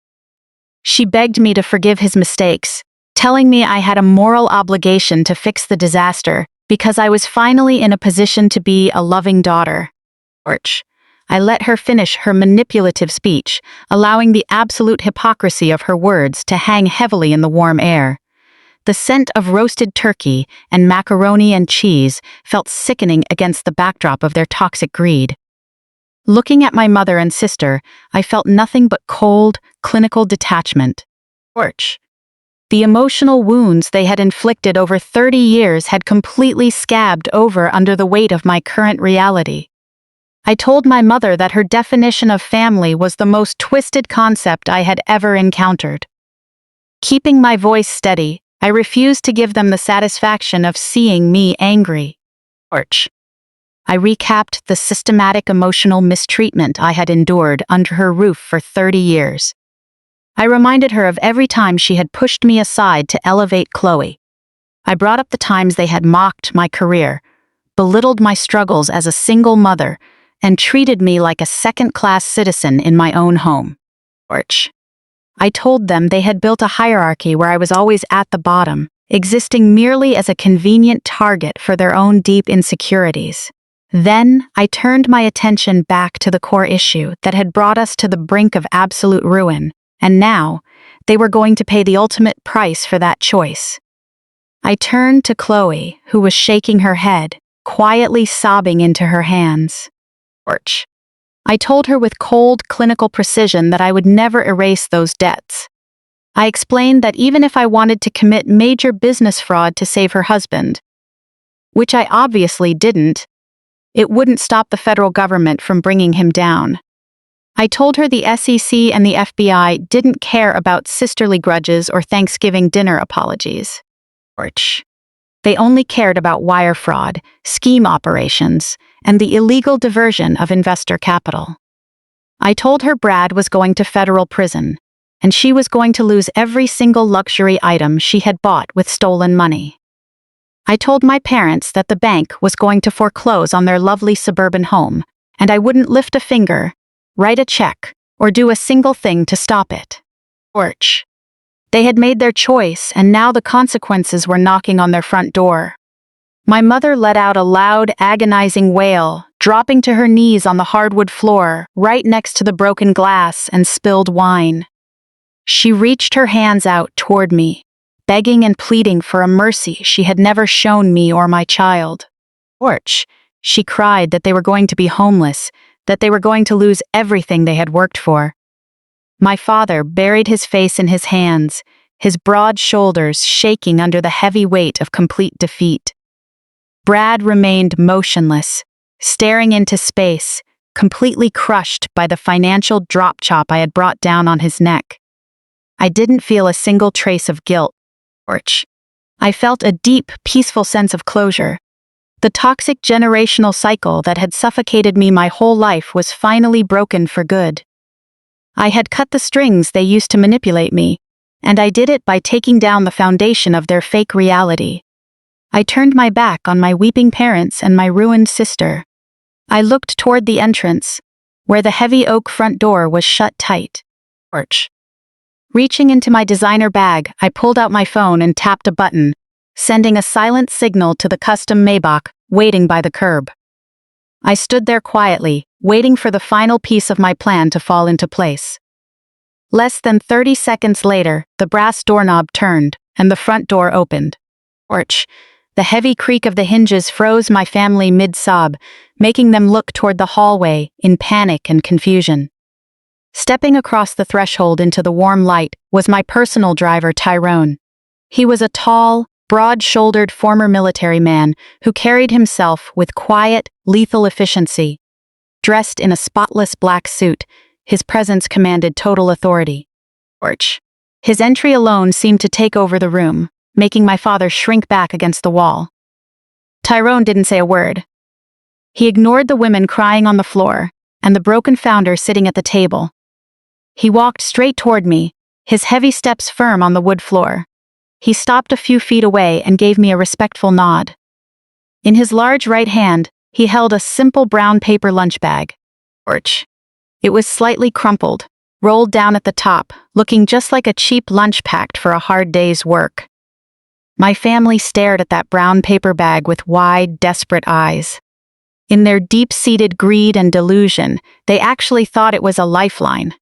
She begged me to forgive his mistakes, telling me I had a moral obligation to fix the disaster because I was finally in a position to be a loving daughter. Torch. I let her finish her manipulative speech, allowing the absolute hypocrisy of her words to hang heavily in the warm air. The scent of roasted turkey and macaroni and cheese felt sickening against the backdrop of their toxic greed. Looking at my mother and sister, I felt nothing but cold, clinical detachment. Torch. The emotional wounds they had inflicted over 30 years had completely scabbed over under the weight of my current reality. I told my mother that her definition of family was the most twisted concept I had ever encountered. Keeping my voice steady, I refused to give them the satisfaction of seeing me angry. Torch. I recapped the systematic emotional mistreatment I had endured under her roof for 30 years. I reminded her of every time she had pushed me aside to elevate Chloe. I brought up the times they had mocked my career, belittled my struggles as a single mother, and treated me like a second-class citizen in my own home. Torch. I told them they had built a hierarchy where I was always at the bottom, existing merely as a convenient target for their own deep insecurities. Then, I turned my attention back to the core issue that had brought us to the brink of absolute ruin, and now, they were going to pay the ultimate price for that choice. I turned to Chloe, who was shaking her head, quietly sobbing into her hands. Torch. I told her with cold, clinical precision that I would never erase those debts. I explained that even if I wanted to commit major business fraud to save her husband, which I obviously didn't, it wouldn't stop the federal government from bringing him down. I told her the SEC and the FBI didn't care about sisterly grudges or Thanksgiving dinner apologies. They only cared about wire fraud, scheme operations, and the illegal diversion of investor capital. I told her Brad was going to federal prison, and she was going to lose every single luxury item she had bought with stolen money. I told my parents that the bank was going to foreclose on their lovely suburban home, and I wouldn't lift a finger, write a check, or do a single thing to stop it. They had made their choice, and now the consequences were knocking on their front door. My mother let out a loud, agonizing wail, dropping to her knees on the hardwood floor, right next to the broken glass and spilled wine. She reached her hands out toward me, begging and pleading for a mercy she had never shown me or my child. She cried that they were going to be homeless, that they were going to lose everything they had worked for. My father buried his face in his hands, his broad shoulders shaking under the heavy weight of complete defeat. Brad remained motionless, staring into space, completely crushed by the financial drop chop I had brought down on his neck. I didn't feel a single trace of guilt. I felt a deep, peaceful sense of closure. The toxic generational cycle that had suffocated me my whole life was finally broken for good. I had cut the strings they used to manipulate me, and I did it by taking down the foundation of their fake reality. I turned my back on my weeping parents and my ruined sister. I looked toward the entrance, where the heavy oak front door was shut tight. Reaching into my designer bag, I pulled out my phone and tapped a button, sending a silent signal to the custom Maybach waiting by the curb. I stood there quietly, waiting for the final piece of my plan to fall into place. Less than 30 seconds later, the brass doorknob turned, and the front door opened. The heavy creak of the hinges froze my family mid-sob, making them look toward the hallway in panic and confusion. Stepping across the threshold into the warm light was my personal driver, Tyrone. He was a tall, broad-shouldered former military man who carried himself with quiet, lethal efficiency. Dressed in a spotless black suit, his presence commanded total authority. His entry alone seemed to take over the room, making my father shrink back against the wall. Tyrone didn't say a word. He ignored the women crying on the floor and the broken founder sitting at the table. He walked straight toward me, his heavy steps firm on the wood floor. He stopped a few feet away and gave me a respectful nod. In his large right hand, he held a simple brown paper lunch bag. It was slightly crumpled, rolled down at the top, looking just like a cheap lunch packed for a hard day's work. My family stared at that brown paper bag with wide, desperate eyes. In their deep-seated greed and delusion, they actually thought it was a lifeline.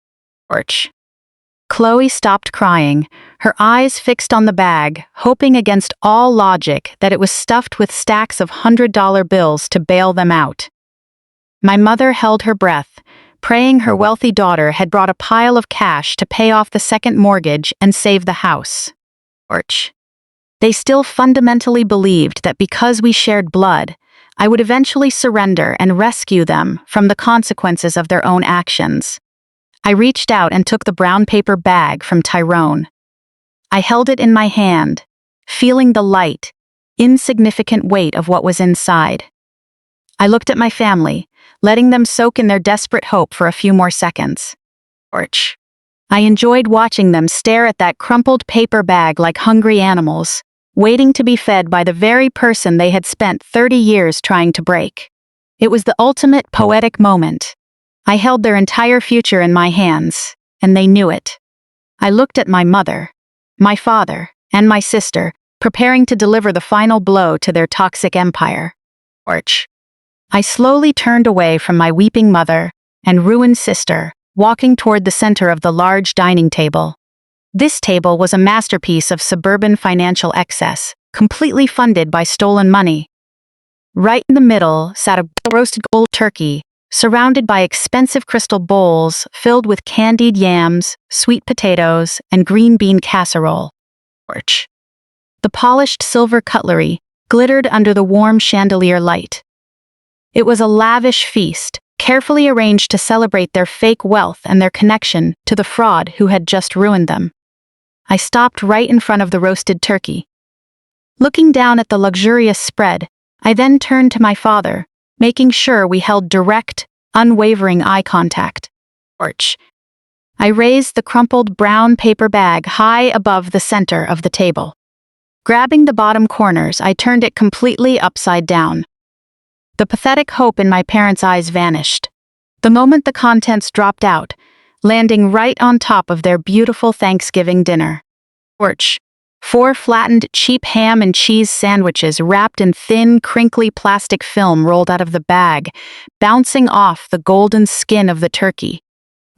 Chloe stopped crying, her eyes fixed on the bag, hoping against all logic that it was stuffed with stacks of $100 bills to bail them out. My mother held her breath, praying her wealthy daughter had brought a pile of cash to pay off the second mortgage and save the house. They still fundamentally believed that because we shared blood, I would eventually surrender and rescue them from the consequences of their own actions. I reached out and took the brown paper bag from Tyrone. I held it in my hand, feeling the light, insignificant weight of what was inside. I looked at my family, letting them soak in their desperate hope for a few more seconds. I enjoyed watching them stare at that crumpled paper bag like hungry animals, waiting to be fed by the very person they had spent 30 years trying to break. It was the ultimate poetic moment. I held their entire future in my hands, and they knew it. I looked at my mother, my father, and my sister, preparing to deliver the final blow to their toxic empire. I slowly turned away from my weeping mother and ruined sister, walking toward the center of the large dining table. This table was a masterpiece of suburban financial excess, completely funded by stolen money. Right in the middle sat a roasted gold turkey, surrounded by expensive crystal bowls filled with candied yams, sweet potatoes, and green bean casserole. Porch. The polished silver cutlery glittered under the warm chandelier light. It was a lavish feast, carefully arranged to celebrate their fake wealth and their connection to the fraud who had just ruined them. I stopped right in front of the roasted turkey. Looking down at the luxurious spread, I then turned to my father, making sure we held direct, unwavering eye contact. Porch. I raised the crumpled brown paper bag high above the center of the table. Grabbing the bottom corners, I turned it completely upside down. The pathetic hope in my parents' eyes vanished. The moment the contents dropped out, landing right on top of their beautiful Thanksgiving dinner. Porch. 4 flattened, cheap ham and cheese sandwiches wrapped in thin, crinkly plastic film rolled out of the bag, bouncing off the golden skin of the turkey.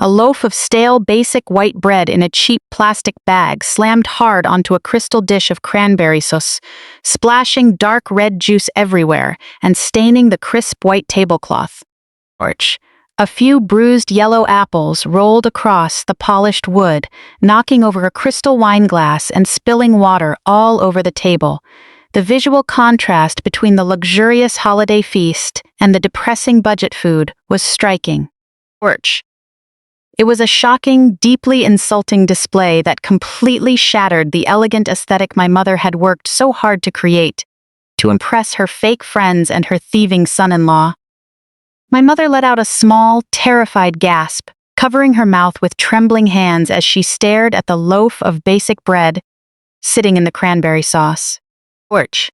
A loaf of stale, basic white bread in a cheap plastic bag slammed hard onto a crystal dish of cranberry sauce, splashing dark red juice everywhere and staining the crisp white tablecloth. Porch. A few bruised yellow apples rolled across the polished wood, knocking over a crystal wine glass and spilling water all over the table. The visual contrast between the luxurious holiday feast and the depressing budget food was striking. Porch. It was a shocking, deeply insulting display that completely shattered the elegant aesthetic my mother had worked so hard to create, to impress her fake friends and her thieving son-in-law. My mother let out a small, terrified gasp, covering her mouth with trembling hands as she stared at the loaf of basic bread sitting in the cranberry sauce. Porch.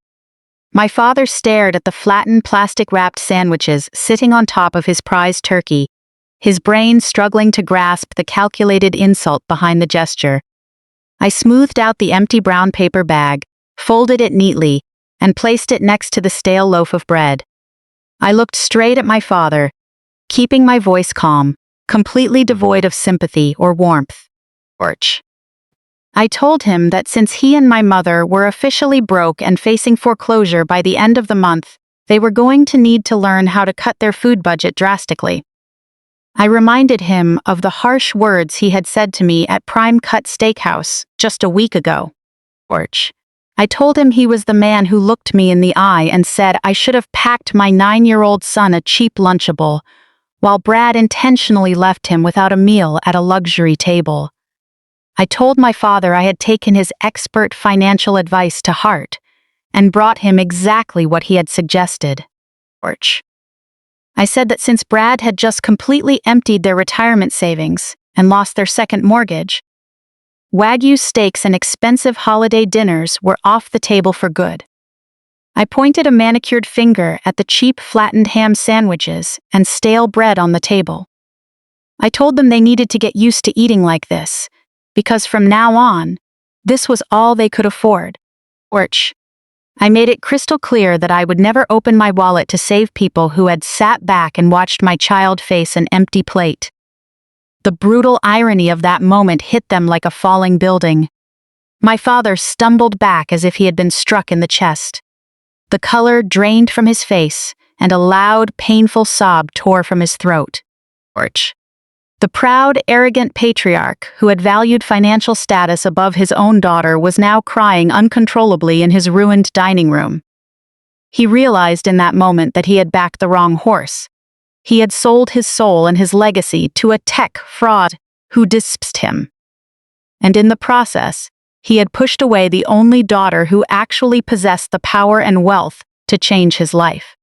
My father stared at the flattened, plastic-wrapped sandwiches sitting on top of his prized turkey, his brain struggling to grasp the calculated insult behind the gesture. I smoothed out the empty brown paper bag, folded it neatly, and placed it next to the stale loaf of bread. I looked straight at my father, keeping my voice calm, completely devoid of sympathy or warmth. Porch. I told him that since he and my mother were officially broke and facing foreclosure by the end of the month, they were going to need to learn how to cut their food budget drastically. I reminded him of the harsh words he had said to me at Prime Cut Steakhouse just a week ago. Porch. I told him he was the man who looked me in the eye and said I should have packed my 9-year-old son a cheap Lunchable, while Brad intentionally left him without a meal at a luxury table. I told my father I had taken his expert financial advice to heart and brought him exactly what he had suggested. Porch. I said that since Brad had just completely emptied their retirement savings and lost their second mortgage, Wagyu steaks and expensive holiday dinners were off the table for good. I pointed a manicured finger at the cheap flattened ham sandwiches and stale bread on the table. I told them they needed to get used to eating like this, because from now on, this was all they could afford. Porch. I made it crystal clear that I would never open my wallet to save people who had sat back and watched my child face an empty plate. The brutal irony of that moment hit them like a falling building. My father stumbled back as if he had been struck in the chest. The color drained from his face, and a loud, painful sob tore from his throat. Porch. The proud, arrogant patriarch who had valued financial status above his own daughter was now crying uncontrollably in his ruined dining room. He realized in that moment that he had backed the wrong horse. He had sold his soul and his legacy to a tech fraud who dispensed him. And in the process, he had pushed away the only daughter who actually possessed the power and wealth to change his life.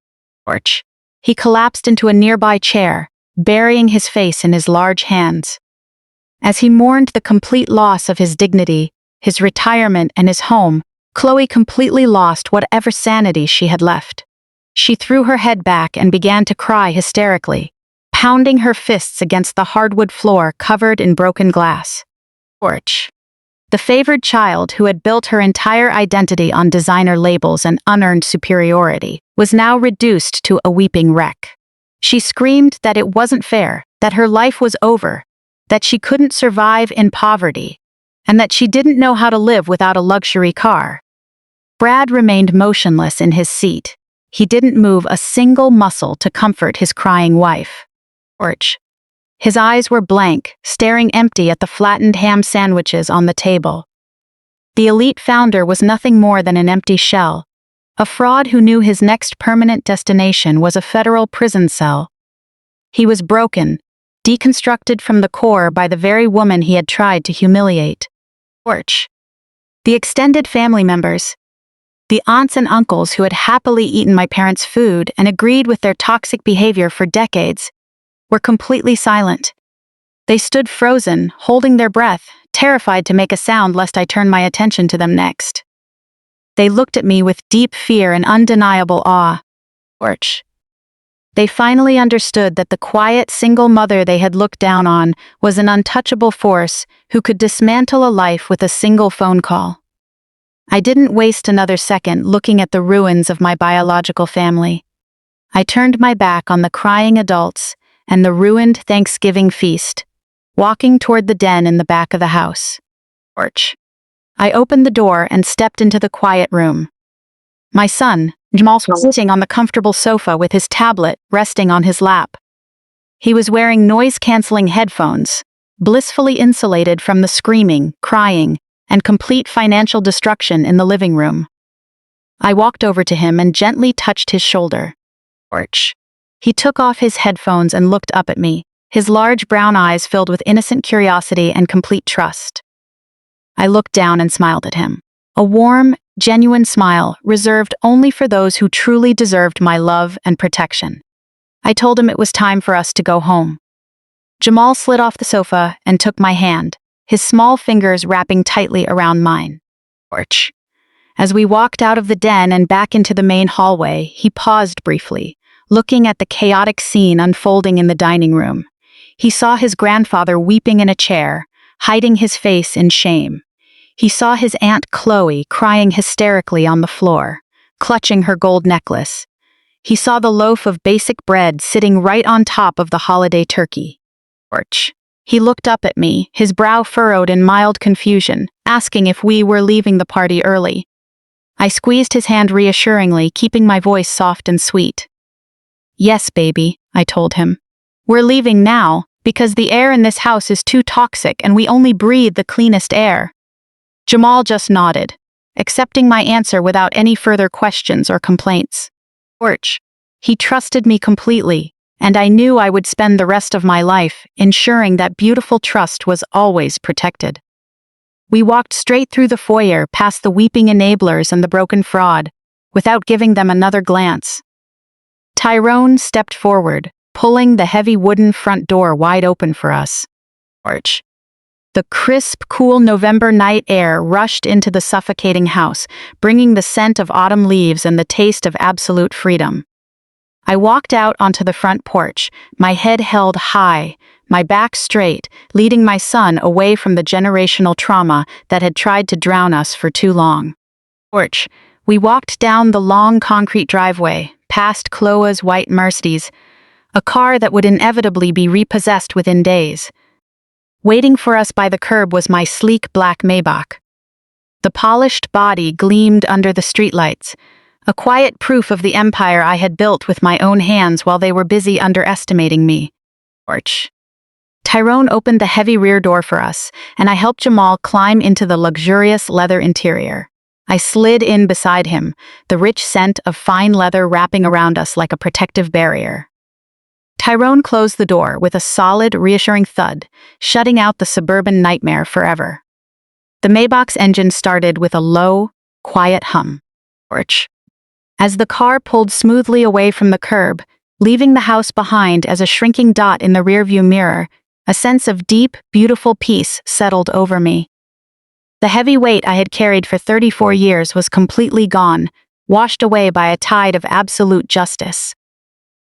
Porch. He collapsed into a nearby chair, burying his face in his large hands. As he mourned the complete loss of his dignity, his retirement, and his home, Chloe completely lost whatever sanity she had left. She threw her head back and began to cry hysterically, pounding her fists against the hardwood floor covered in broken glass. Porch. The favored child who had built her entire identity on designer labels and unearned superiority was now reduced to a weeping wreck. She screamed that it wasn't fair, that her life was over, that she couldn't survive in poverty, and that she didn't know how to live without a luxury car. Brad remained motionless in his seat, He didn't move a single muscle to comfort his crying wife. Orch. His eyes were blank, staring empty at the flattened ham sandwiches on the table. The elite founder was nothing more than an empty shell, a fraud who knew his next permanent destination was a federal prison cell. He was broken, deconstructed from the core by the very woman he had tried to humiliate. Orch. The extended family members, the aunts and uncles who had happily eaten my parents' food and agreed with their toxic behavior for decades, were completely silent. They stood frozen, holding their breath, terrified to make a sound lest I turn my attention to them next. They looked at me with deep fear and undeniable awe. Orch. They finally understood that the quiet single mother they had looked down on was an untouchable force who could dismantle a life with a single phone call. I didn't waste another second looking at the ruins of my biological family. I turned my back on the crying adults and the ruined Thanksgiving feast, walking toward the den in the back of the house. Orch. I opened the door and stepped into the quiet room. My son, Jamal, was sitting on the comfortable sofa with his tablet resting on his lap. He was wearing noise-canceling headphones, blissfully insulated from the screaming, crying, and complete financial destruction in the living room. I walked over to him and gently touched his shoulder. Orch. He took off his headphones and looked up at me, his large brown eyes filled with innocent curiosity and complete trust. I looked down and smiled at him. A warm, genuine smile reserved only for those who truly deserved my love and protection. I told him it was time for us to go home. Jamal slid off the sofa and took my hand, his small fingers wrapping tightly around mine. Orch. As we walked out of the den and back into the main hallway, he paused briefly, looking at the chaotic scene unfolding in the dining room. He saw his grandfather weeping in a chair, hiding his face in shame. He saw his Aunt Chloe crying hysterically on the floor, clutching her gold necklace. He saw the loaf of basic bread sitting right on top of the holiday turkey. Orch. He looked up at me, his brow furrowed in mild confusion, asking if we were leaving the party early. I squeezed his hand reassuringly, keeping my voice soft and sweet. Yes, baby, I told him. We're leaving now, because the air in this house is too toxic and we only breathe the cleanest air. Jamal just nodded, accepting my answer without any further questions or complaints. Orch. He trusted me completely, and I knew I would spend the rest of my life ensuring that beautiful trust was always protected. We walked straight through the foyer past the weeping enablers and the broken fraud, without giving them another glance. Tyrone stepped forward, pulling the heavy wooden front door wide open for us. Orch. The crisp, cool November night air rushed into the suffocating house, bringing the scent of autumn leaves and the taste of absolute freedom. I walked out onto the front porch, my head held high, my back straight, leading my son away from the generational trauma that had tried to drown us for too long. Orch. We walked down the long concrete driveway, past Chloe's white Mercedes, a car that would inevitably be repossessed within days. Waiting for us by the curb was my sleek black Maybach. The polished body gleamed under the streetlights, a quiet proof of the empire I had built with my own hands while they were busy underestimating me. Orch. Tyrone opened the heavy rear door for us, and I helped Jamal climb into the luxurious leather interior. I slid in beside him, the rich scent of fine leather wrapping around us like a protective barrier. Tyrone closed the door with a solid, reassuring thud, shutting out the suburban nightmare forever. The Maybach's engine started with a low, quiet hum. Orch. As the car pulled smoothly away from the curb, leaving the house behind as a shrinking dot in the rearview mirror, a sense of deep, beautiful peace settled over me. The heavy weight I had carried for 34 years was completely gone, washed away by a tide of absolute justice.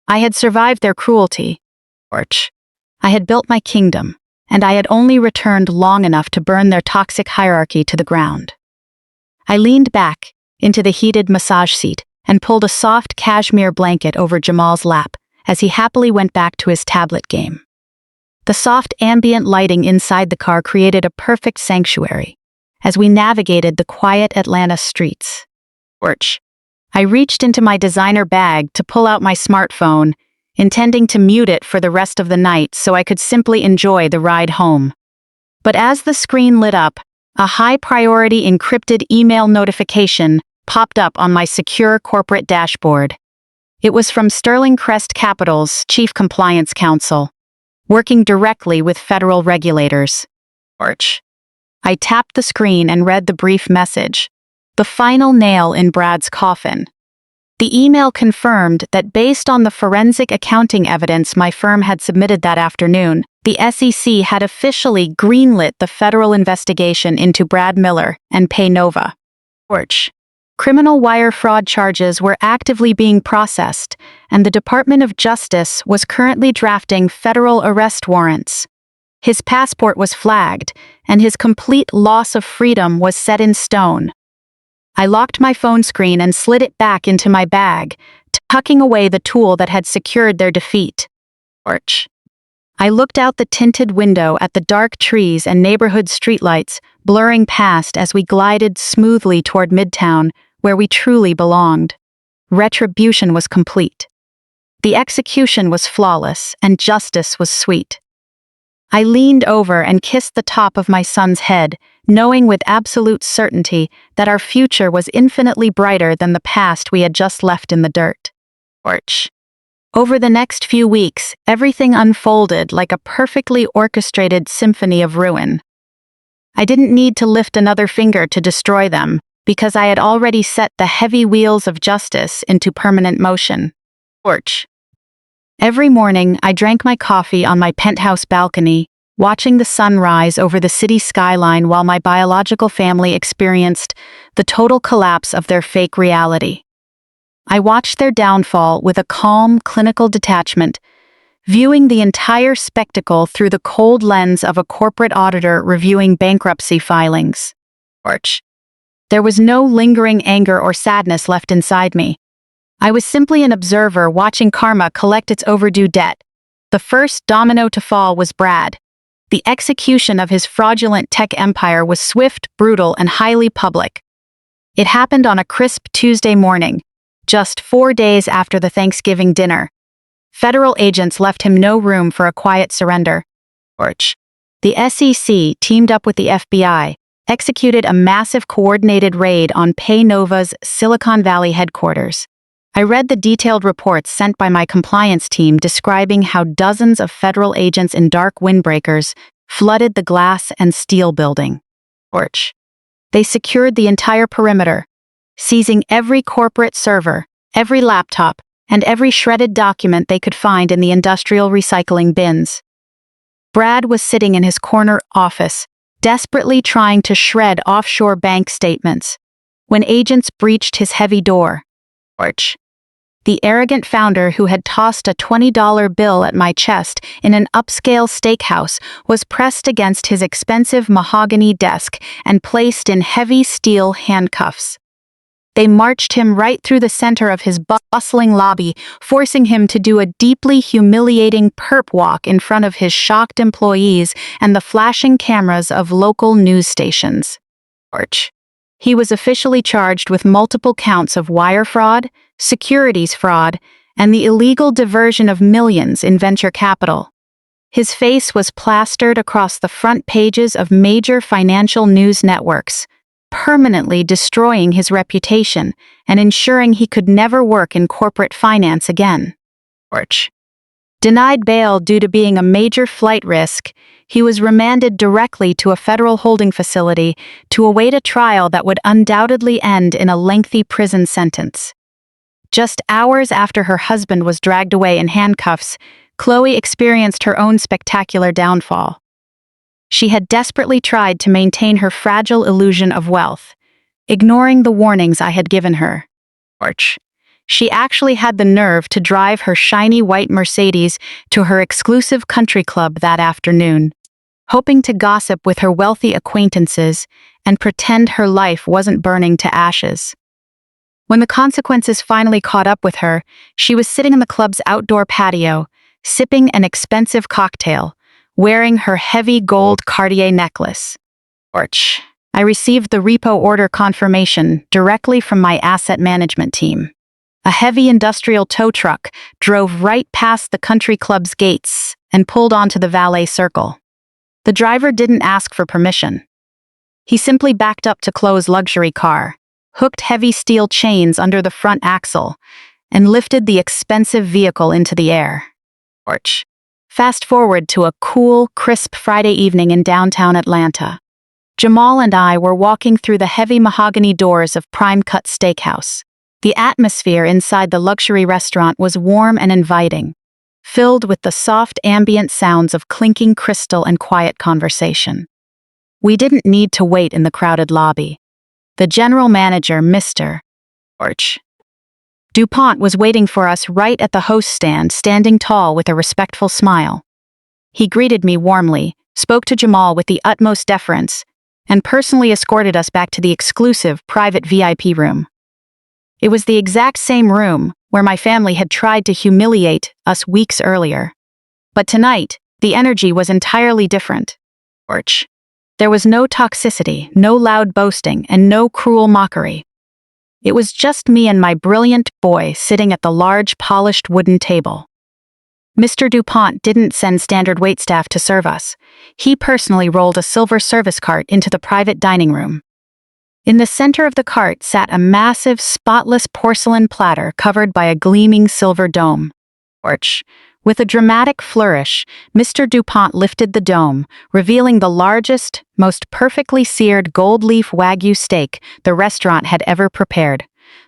I had survived their cruelty. Orch. I had built my kingdom, and I had only returned long enough to burn their toxic hierarchy to the ground. I leaned back into the heated massage seat and pulled a soft cashmere blanket over Jamal's lap as he happily went back to his tablet game. The soft ambient lighting inside the car created a perfect sanctuary as we navigated the quiet Atlanta streets. Orch. I reached into my designer bag to pull out my smartphone, intending to mute it for the rest of the night so I could simply enjoy the ride home. But as the screen lit up, a high-priority encrypted email notification popped up on my secure corporate dashboard. It was from Sterling Crest Capital's Chief Compliance Counsel, working directly with federal regulators. I tapped the screen and read the brief message, the final nail in Brad's coffin. The email confirmed that based on the forensic accounting evidence my firm had submitted that afternoon, the SEC had officially greenlit the federal investigation into Brad Miller and PayNova. Criminal wire fraud charges were actively being processed, and the Department of Justice was currently drafting federal arrest warrants. His passport was flagged, and his complete loss of freedom was set in stone. I locked my phone screen and slid it back into my bag, tucking away the tool that had secured their defeat. I looked out the tinted window at the dark trees and neighborhood streetlights blurring past as we glided smoothly toward Midtown, where we truly belonged. Retribution was complete. The execution was flawless, and justice was sweet. I leaned over and kissed the top of my son's head, knowing with absolute certainty that our future was infinitely brighter than the past we had just left in the dirt. Over the next few weeks, everything unfolded like a perfectly orchestrated symphony of ruin. I didn't need to lift another finger to destroy them, because I had already set the heavy wheels of justice into permanent motion. Every morning, I drank my coffee on my penthouse balcony, watching the sun rise over the city skyline while my biological family experienced the total collapse of their fake reality. I watched their downfall with a calm, clinical detachment, viewing the entire spectacle through the cold lens of a corporate auditor reviewing bankruptcy filings. There was no lingering anger or sadness left inside me. I was simply an observer watching karma collect its overdue debt. The first domino to fall was Brad. The execution of his fraudulent tech empire was swift, brutal, and highly public. It happened on a crisp Tuesday morning, just 4 days after the Thanksgiving dinner. Federal agents left him no room for a quiet surrender. The SEC teamed up with the FBI, executed a massive coordinated raid on PayNova's Silicon Valley headquarters. I read the detailed reports sent by my compliance team describing how dozens of federal agents in dark windbreakers flooded the glass and steel building. They secured the entire perimeter, seizing every corporate server, every laptop, and every shredded document they could find in the industrial recycling bins. Brad was sitting in his corner office, desperately trying to shred offshore bank statements, when agents breached his heavy door. The arrogant founder who had tossed a $20 bill at my chest in an upscale steakhouse was pressed against his expensive mahogany desk and placed in heavy steel handcuffs. They marched him right through the center of his bustling lobby, forcing him to do a deeply humiliating perp walk in front of his shocked employees and the flashing cameras of local news stations. He was officially charged with multiple counts of wire fraud, securities fraud, and the illegal diversion of millions in venture capital. His face was plastered across the front pages of major financial news networks, permanently destroying his reputation and ensuring he could never work in corporate finance again. Denied bail due to being a major flight risk, he was remanded directly to a federal holding facility to await a trial that would undoubtedly end in a lengthy prison sentence. Just hours after her husband was dragged away in handcuffs, Chloe experienced her own spectacular downfall. She had desperately tried to maintain her fragile illusion of wealth, ignoring the warnings I had given her. She actually had the nerve to drive her shiny white Mercedes to her exclusive country club that afternoon, hoping to gossip with her wealthy acquaintances and pretend her life wasn't burning to ashes. When the consequences finally caught up with her, she was sitting in the club's outdoor patio, sipping an expensive cocktail, wearing her heavy gold Cartier necklace. I received the repo order confirmation directly from my asset management team. A heavy industrial tow truck drove right past the country club's gates and pulled onto the valet circle. The driver didn't ask for permission. He simply backed up to Chloe's luxury car, hooked heavy steel chains under the front axle, and lifted the expensive vehicle into the air. Fast forward to a cool, crisp Friday evening in downtown Atlanta. Jamal and I were walking through the heavy mahogany doors of Prime Cut Steakhouse. The atmosphere inside the luxury restaurant was warm and inviting, filled with the soft ambient sounds of clinking crystal and quiet conversation. We didn't need to wait in the crowded lobby. The general manager, Mr. DuPont, was waiting for us right at the host stand, standing tall with a respectful smile. He greeted me warmly, spoke to Jamal with the utmost deference, and personally escorted us back to the exclusive private VIP room. It was the exact same room where my family had tried to humiliate us weeks earlier. But tonight, the energy was entirely different. There was no toxicity, no loud boasting, and no cruel mockery. It was just me and my brilliant boy sitting at the large, polished wooden table. Mr. DuPont didn't send standard waitstaff to serve us. He personally rolled a silver service cart into the private dining room. In the center of the cart sat a massive, spotless porcelain platter covered by a gleaming silver dome. With a dramatic flourish, Mr. DuPont lifted the dome, revealing the largest, most perfectly seared gold leaf Wagyu steak the restaurant had ever prepared.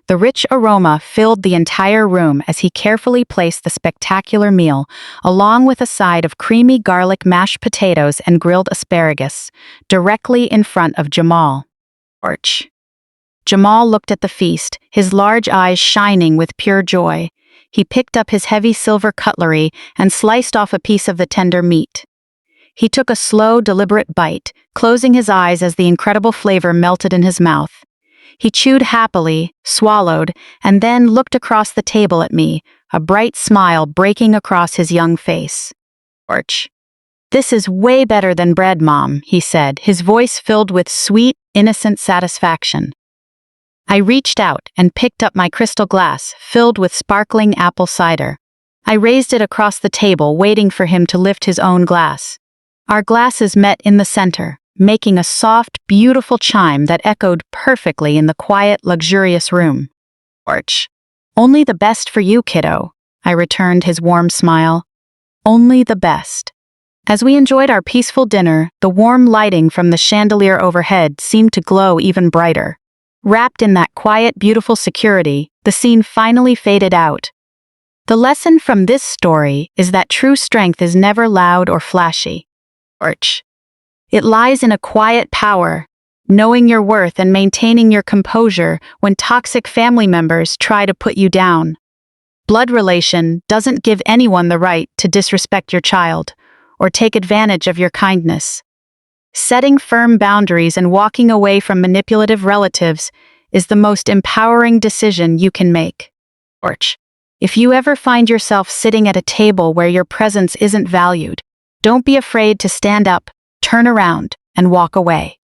The rich aroma filled the entire room as he carefully placed the spectacular meal, along with a side of creamy garlic mashed potatoes and grilled asparagus, directly in front of Jamal. Jamal looked at the feast, his large eyes shining with pure joy. He picked up his heavy silver cutlery and sliced off a piece of the tender meat. He took a slow, deliberate bite, closing his eyes as the incredible flavor melted in his mouth. He chewed happily, swallowed, and then looked across the table at me, a bright smile breaking across his young face. "This is way better than bread, Mom," he said, his voice filled with sweet, innocent satisfaction. I reached out and picked up my crystal glass, filled with sparkling apple cider. I raised it across the table, waiting for him to lift his own glass. Our glasses met in the center, making a soft, beautiful chime that echoed perfectly in the quiet, luxurious room. "Only the best for you, kiddo," I returned his warm smile. "Only the best." As we enjoyed our peaceful dinner, the warm lighting from the chandelier overhead seemed to glow even brighter. Wrapped in that quiet, beautiful security, the scene finally faded out. The lesson from this story is that true strength is never loud or flashy. It lies in a quiet power, knowing your worth and maintaining your composure when toxic family members try to put you down. Blood relation doesn't give anyone the right to disrespect your child or take advantage of your kindness. Setting firm boundaries and walking away from manipulative relatives is the most empowering decision you can make. If you ever find yourself sitting at a table where your presence isn't valued, don't be afraid to stand up, turn around, and walk away.